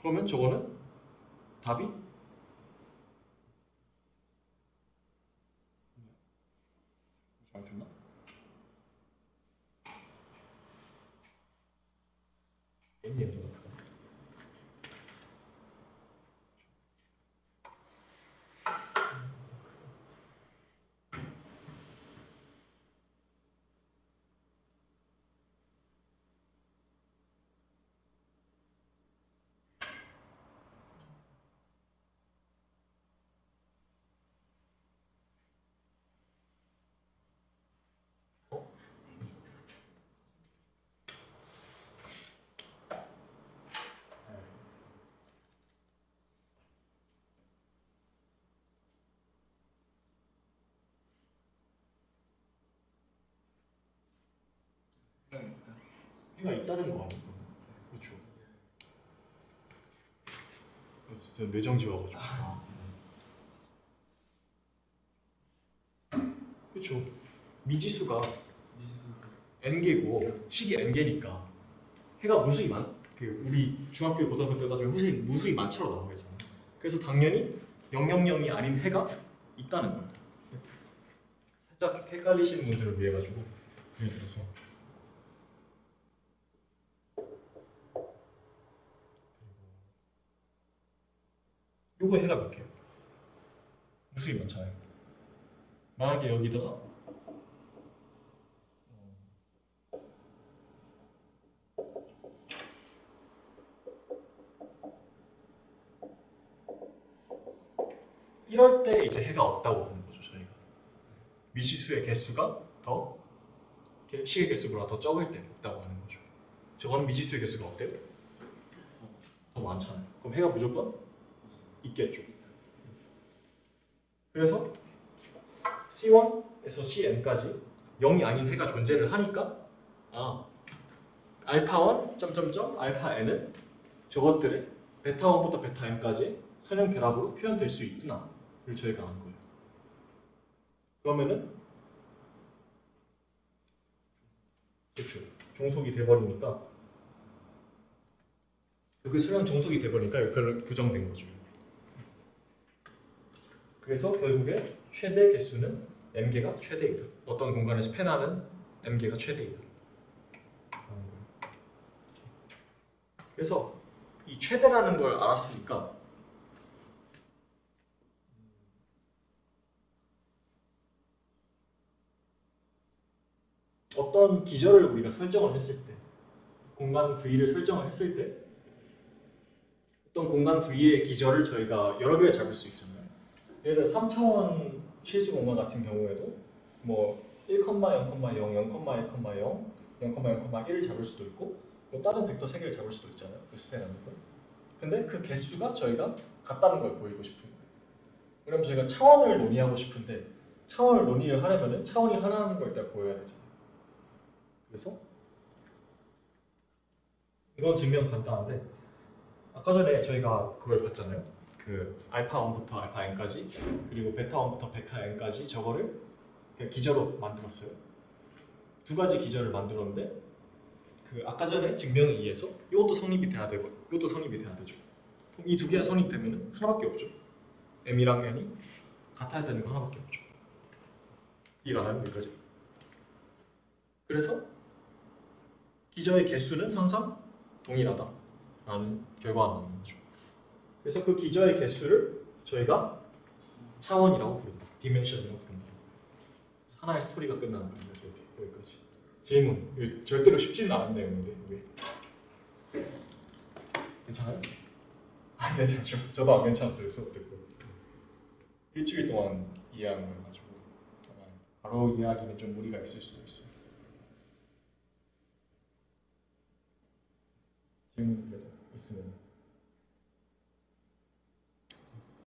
그러면 저거는 답이 잘 됐나? n이 m보다 크다. 해가 있다는 거 아니에요? 그렇죠. 진짜 뇌정지 와가지고. 그렇죠. 미지수가 n개고 식이 n개니까 해가 무수히 우리 중학교 고등학교 때 따지면 무수히 만차로 나오겠잖아요. 그래서 당연히 000이 아닌 해가 있다는 거예요. 살짝 헷갈리시는 분들을 위해 가지고 그래서. 요거 해가 몇 개요? 무수히 많잖아요. 만약에 여기다가 이럴 때 이제 해가 없다고 하는 거죠. 저희가 미지수의 개수가 더 식의 개수보다 더 적을 때 없다고 하는 거죠. 저거는 미지수의 개수가 어때요? 더 많잖아요. 그럼 해가 무조건 있겠죠. 그래서 C1에서 CN까지 0이 아닌 해가 존재를 하니까 알파1 점점점 알파 n은 저것들의 베타 1부터 베타 n까지 선형 결합으로 표현될 수 있구나를 저희가 안 거예요. 그러면은 그렇죠. 종속이 돼버리니까 여기 수량 종속이 돼버리니까 여기로 규정된 거죠. 그래서 결국에 최대 개수는 m개가 최대이다. 어떤 공간을 스팬하는 m개가 최대이다. 그래서 이 최대라는 걸 알았으니까 어떤 기절을 우리가 설정을 했을 때 공간 V를 설정을 했을 때 어떤 공간 V의 기절을 저희가 여러 개를 잡을 수 있잖아요. 예를 들어 3차원 실수 공간 같은 경우에도 뭐 1,0,0, 0,0, 0,1,0, 0,1을 잡을 수도 있고 뭐 다른 벡터 3개를 잡을 수도 있잖아요. 그 스팬하는 거. 근데 그 개수가 저희가 같다는 걸 보이고 싶은 거예요. 그럼 저희가 차원을 논의하고 싶은데 차원을 논의를 하려면은 차원이 하나라는 걸 일단 보여야 되잖아요. 그래서 이건 증명 간단한데 아까 전에 저희가 그걸 봤잖아요. 그 알파 1부터 알파 n까지 그리고 베타 1부터 베타 n까지 저거를 그냥 기저로 만들었어요. 두 가지 기저를 만들었는데 그 아까 전에 증명에 의해서 이것도 성립이 돼야 되고 이것도 성립이 돼야 되죠. 그럼 이 두 개가 성립되면 하나밖에 없죠. m이랑 n이 같아야 되는 거 하나밖에 없죠. 이해가나요? 여기까지? 그래서 기저의 개수는 항상 동일하다라는 결과가 나오는 거죠. 그래서 그 기저의 개수를 저희가 차원이라고 부른다. 디멘션이라고 부른다. 하나의 스토리가 끝나는 거예요. 그래서 이렇게 여기까지. 질문. 이거 절대로 쉽지는 않은 내용인데 왜? 괜찮아요? 아, 괜찮죠. 저도 안 괜찮았어요. 수업 듣고. 일주일 동안 이해하는 걸 가지고 바로 이해하기는 좀 무리가 있을 수도 있어요. 질문 있으면